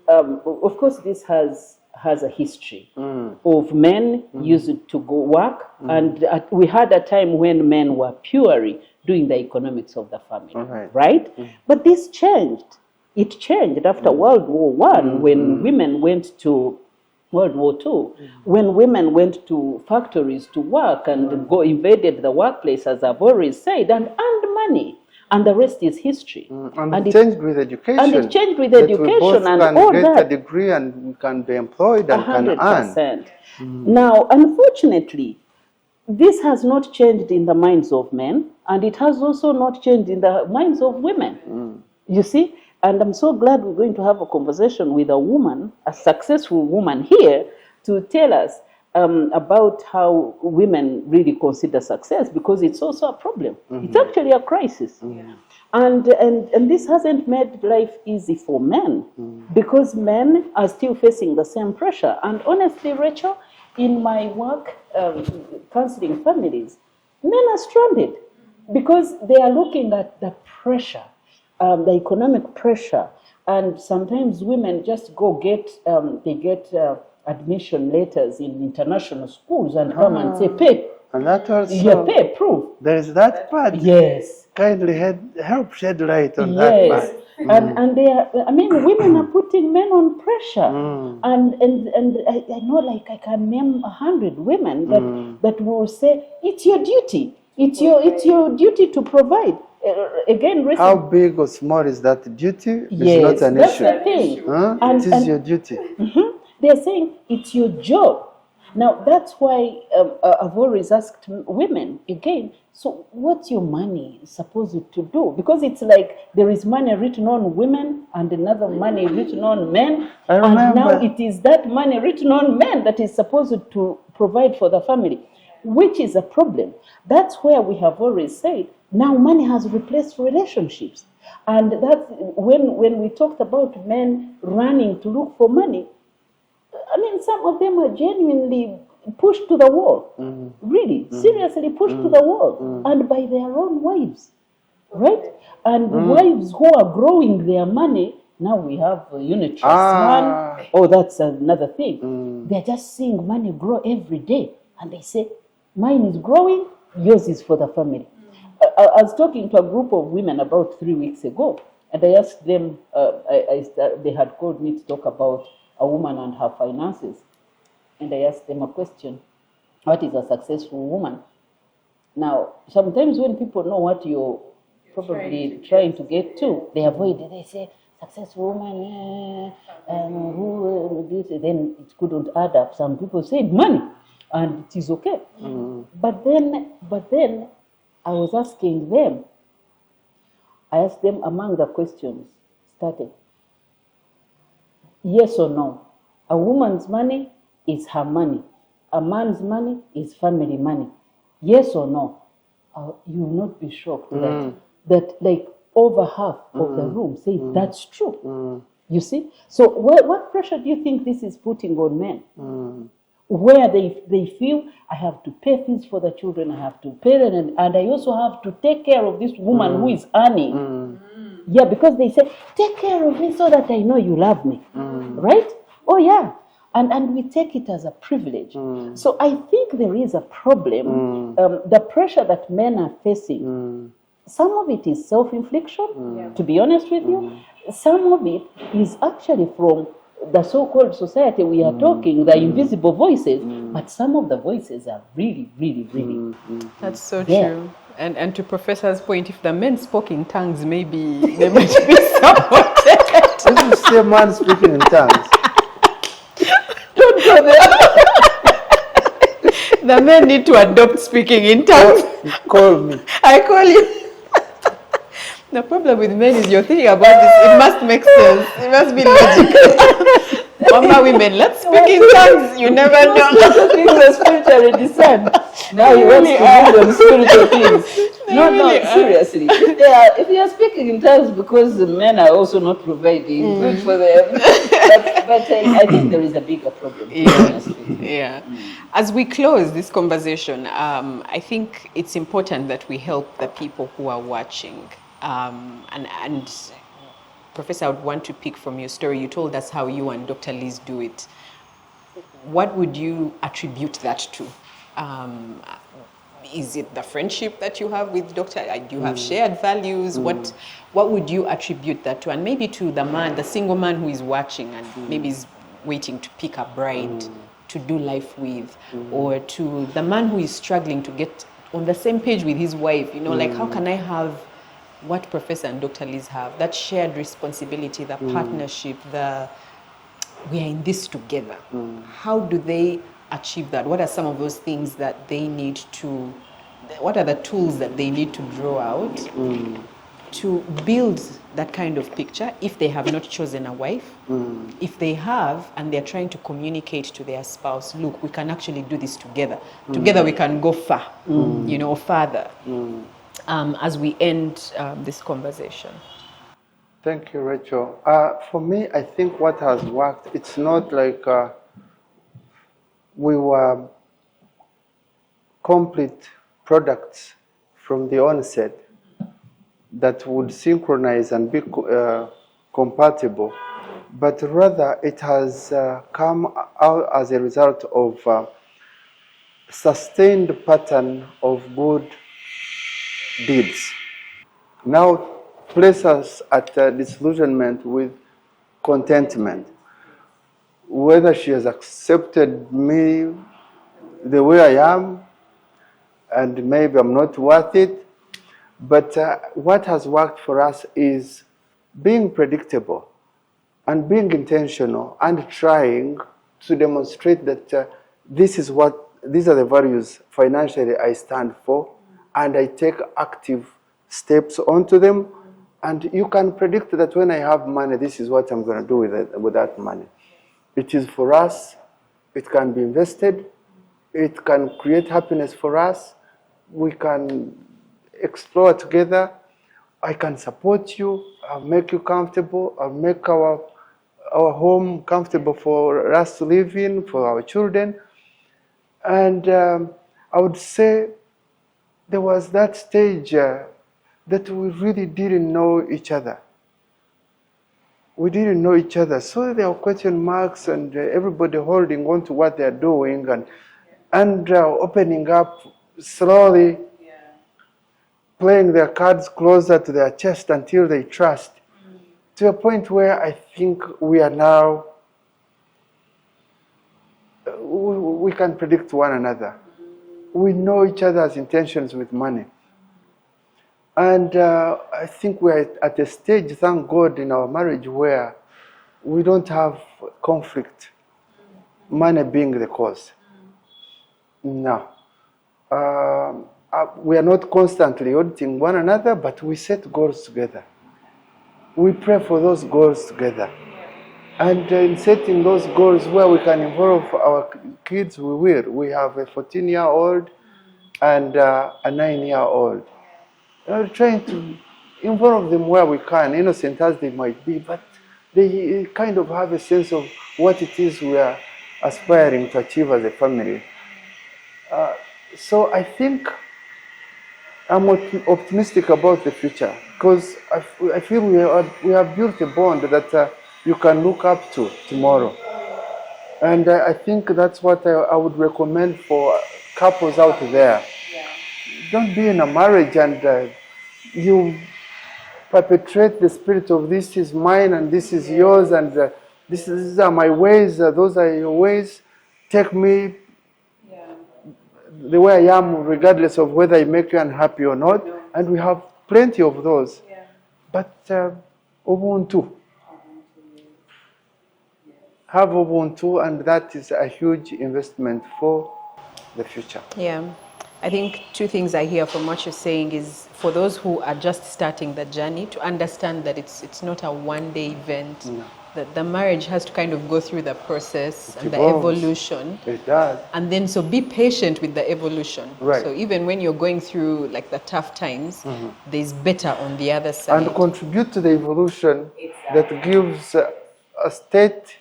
Of course, this has a history of men used to go work, and we had a time when men were purely doing the economics of the family, right? But this changed. It changed after World War I when women went to World War II, when women went to factories to work and invaded the workplace, as I've always said, and earned money. And the rest is history. And it changed with education. And it changed with education and all that. We can get a degree and we can be employed and 100%. can earn. Now, unfortunately, this has not changed in the minds of men, and it has also not changed in the minds of women. You see? And I'm so glad we're going to have a conversation with a woman, a successful woman here, to tell us about how women really consider success, because it's also a problem. It's actually a crisis. And this hasn't made life easy for men, because men are still facing the same pressure. And honestly, Rachel, in my work counseling families, men are stranded because they are looking at the pressure, the economic pressure, and sometimes women just go get admission letters in international schools and come and say, pay. And that also, pay, proof. There is that part. Yes. Kindly help shed light on that part. And they are, women are putting men on pressure. And I know, like, I can name 100 women that will say, it's your duty. It's your duty to provide. Again, how big or small is that duty? Yes, is not an that's issue. The thing. It is your duty. They're saying it's your job. Now, that's why I've always asked women, again, so what's your money supposed to do? Because it's like there is money written on women and another money written on men. I remember. And now it is that money written on men that is supposed to provide for the family, which is a problem. That's where we have always said, now money has replaced relationships. And that's when we talked about men running to look for money, some of them are genuinely pushed to the wall. Really, seriously pushed to the wall. And by their own wives. Right? And wives who are growing their money, now we have a unit trust fund. Oh, that's another thing. They're just seeing money grow every day. And they say, mine is growing, yours is for the family. I was talking to a group of women about 3 weeks ago, and I asked them, they had called me to talk about a woman and her finances. And I asked them a question, what is a successful woman? Now, sometimes when people know what you're probably trying to get to, they avoid it. They say, successful woman, then it couldn't add up. Some people said money, and it is okay. But then I was asking them, I asked them among the questions, started, yes or no? A woman's money is her money. A man's money is family money. Yes or no? You will not be shocked that like over half of the room say that's true. You see? So what pressure do you think this is putting on men? Where they feel, I have to pay fees for the children, I have to pay them, and I also have to take care of this woman who is earning. Yeah, because they say, take care of me so that I know you love me. Right? Oh yeah. And we take it as a privilege. So I think there is a problem. The pressure that men are facing, some of it is self-infliction, to be honest with you. Some of it is actually from the so-called society we are talking, the invisible voices, but some of the voices are really, really, really. That's so true. And to Professor's point, if the men spoke in tongues, maybe they might be supported. When you say man speaking in tongues, Don't go there. The men need to adopt speaking in tongues. call me. I call you. The problem with men is you're thinking about this, it must make sense. It must be logical. Mama women, let's speak in tongues. You never know. Things are spiritually discerned. Now he wants to give them spiritual things. No, seriously. Yeah, if you are speaking in tongues because the men are also not providing good for them. But I think there is a bigger problem. Yeah. As we close this conversation, I think it's important that we help the people who are watching. And Professor, I would want to pick from your story. You told us how you and Dr. Liz do it. What would you attribute that to? Is it the friendship that you have with Dr. Do you have shared values? What would you attribute that to? And maybe to the man, the single man who is watching and maybe is waiting to pick a bride to do life with, or to the man who is struggling to get on the same page with his wife, like how can I have what Professor and Dr. Liz have, that shared responsibility, the partnership, we are in this together. How do they achieve that? What are some of those things that they need to, what are the tools that they need to draw out to build that kind of picture if they have not chosen a wife? If they have and they're trying to communicate to their spouse, look, we can actually do this together. Together we can go far, farther. As we end this conversation. Thank you, Rachel. For me, I think what has worked, it's not like we were complete products from the onset that would synchronize and be compatible, but rather it has come out as a result of sustained pattern of good deeds. Now place us at disillusionment with contentment. Whether she has accepted me the way I am, and maybe I'm not worth it, but what has worked for us is being predictable and being intentional and trying to demonstrate that these are the values financially I stand for, and I take active steps onto them. And you can predict that when I have money, this is what I'm going to do with that money. It is for us. It can be invested. It can create happiness for us. We can explore together. I can support you. I'll make you comfortable. I'll make our home comfortable for us to live in, for our children. And I would say there was that stage that we really didn't know each other. We didn't know each other. So there were question marks and everybody holding on to what they're doing and opening up slowly, playing their cards closer to their chest until they trust. To a point where I think we are now, we can predict one another. We know each other's intentions with money. And I think we're at a stage, thank God, in our marriage where we don't have conflict, money being the cause. No. We are not constantly auditing one another, but we set goals together. We pray for those goals together. And in setting those goals where we can involve our kids, we will. We have a 14-year-old and a 9-year-old. We're trying to involve them where we can, innocent as they might be, but they kind of have a sense of what it is we are aspiring to achieve as a family. So I think I'm optimistic about the future because I feel we have built a bond that you can look up to tomorrow. And I think that's what I would recommend for couples out there. Don't be in a marriage and you perpetrate the spirit of this is mine and this is yours and these are my ways, those are your ways. Take me the way I am, regardless of whether I make you unhappy or not. And we have plenty of those. But Ubuntu. Have Ubuntu, and that is a huge investment for the future. Yeah. I think two things I hear from what you're saying is for those who are just starting the journey to understand that it's not a one-day event. No. That the marriage has to kind of go through the process and the evolution. It does. And then so be patient with the evolution. Right. So even when you're going through like the tough times, there's better on the other side. And contribute to the evolution that gives a state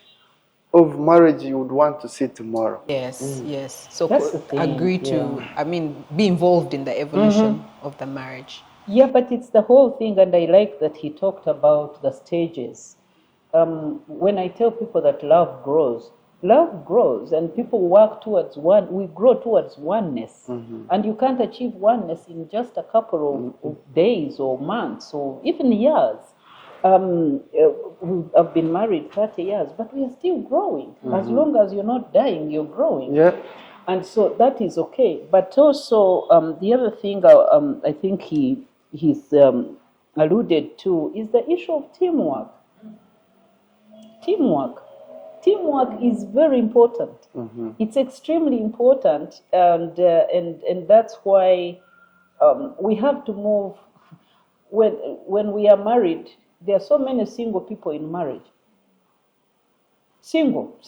of marriage you would want to see tomorrow. Yes, yes. So agree to, be involved in the evolution of the marriage. Yeah, but it's the whole thing, and I like that he talked about the stages. When I tell people that love grows, and people work towards we grow towards oneness. And you can't achieve oneness in just a couple of days or months or even years. I've been married 30 years, but we are still growing. As long as you're not dying, you're growing. Yeah. And so that is okay. But also, the other thing I think he's alluded to is the issue of teamwork. Teamwork is very important. It's extremely important, and that's why we have to move. When we are married, there are so many single people in marriage. Single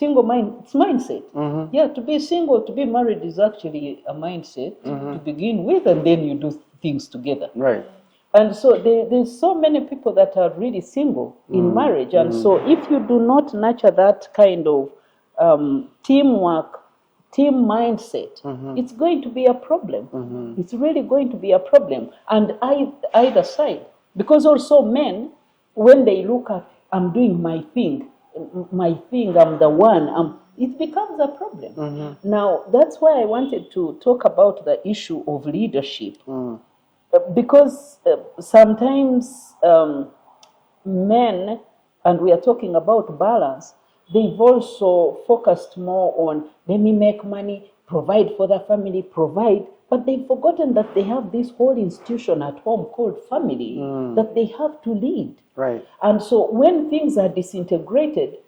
mindset. Yeah, to be single, to be married is actually a mindset to begin with, and then you do things together. Right. And so there's so many people that are really single in marriage. And so if you do not nurture that kind of teamwork, team mindset, it's going to be a problem. It's really going to be a problem. And either side. Because also men, when they look at, I'm doing my thing, I'm the one, it becomes a problem. Now, that's why I wanted to talk about the issue of leadership. Because sometimes men, and we are talking about balance, they've also focused more on, let me make money, provide for the family, provide, but they've forgotten that they have this whole institution at home called family that they have to lead. Right. And so when things are disintegrated,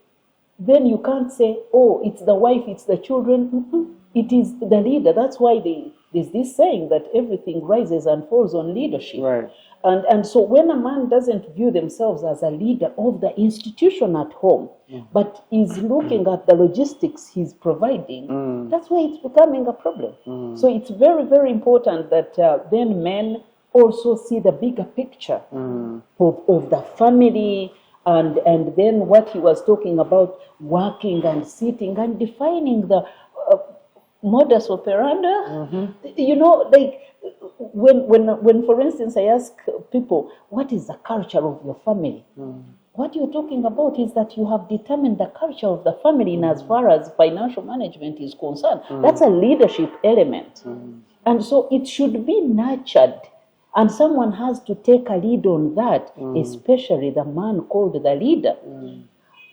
then you can't say, oh, it's the wife, it's the children. It is the leader. That's why there's this saying that everything rises and falls on leadership. Right. And so when a man doesn't view themselves as a leader of the institution at home, but is looking at the logistics he's providing, that's why it's becoming a problem. So it's very, very important that then men also see the bigger picture of the family, and then what he was talking about, working and sitting and defining modus operandi. You know, like when for instance I ask people, what is the culture of your family? What you're talking about is that you have determined the culture of the family in as far as financial management is concerned. That's a leadership element. And so it should be nurtured. And someone has to take a lead on that, especially the man called the leader.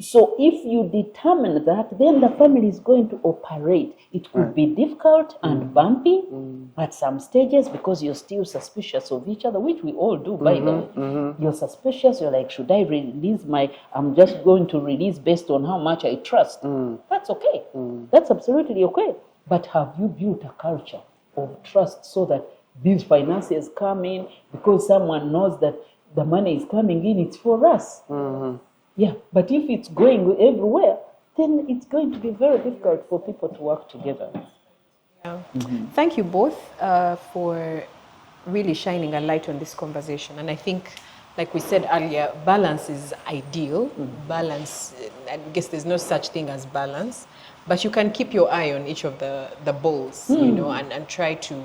So if you determine that, then the family is going to operate. It could be difficult and bumpy at some stages because you're still suspicious of each other, which we all do, by the way. You're suspicious, you're like, should I release I'm just going to release based on how much I trust. That's okay. That's absolutely okay. But have you built a culture of trust so that these finances come in because someone knows that the money is coming in, it's for us? Yeah, but if it's going everywhere, then it's going to be very difficult for people to work together. Yeah. Thank you both for really shining a light on this conversation. And I think, like we said earlier, balance is ideal. Balance, I guess there's no such thing as balance, but you can keep your eye on each of the balls, you know, and try to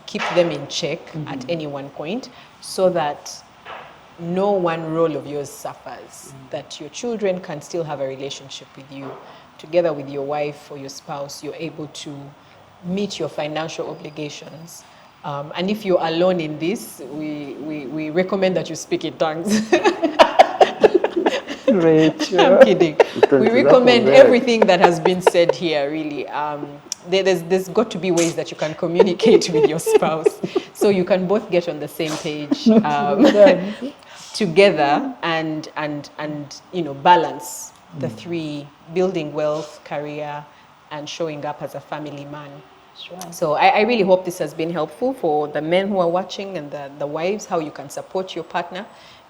keep them in check at any one point so that no one role of yours suffers, that your children can still have a relationship with you. Together with your wife or your spouse, you're able to meet your financial obligations. And if you're alone in this, we recommend that you speak in tongues. Rachel. I'm kidding. We recommend everything that has been said here, really. There's got to be ways that you can communicate with your spouse so you can both get on the same page together and you know, balance the three: building wealth, career, and showing up as a family man. Right. So I really hope this has been helpful for the men who are watching and the wives, how you can support your partner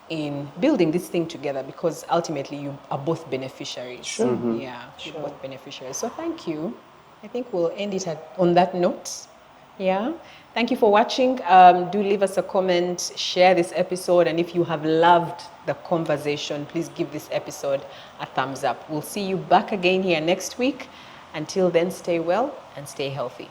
in building this thing together, because ultimately you are both beneficiaries. Sure. Yeah, you're both beneficiaries. So thank you. I think we'll end it on that note. Yeah. Thank you for watching. Do leave us a comment, share this episode, and if you have loved the conversation, please give this episode a thumbs up. We'll see you back again here next week. Until then, stay well and stay healthy.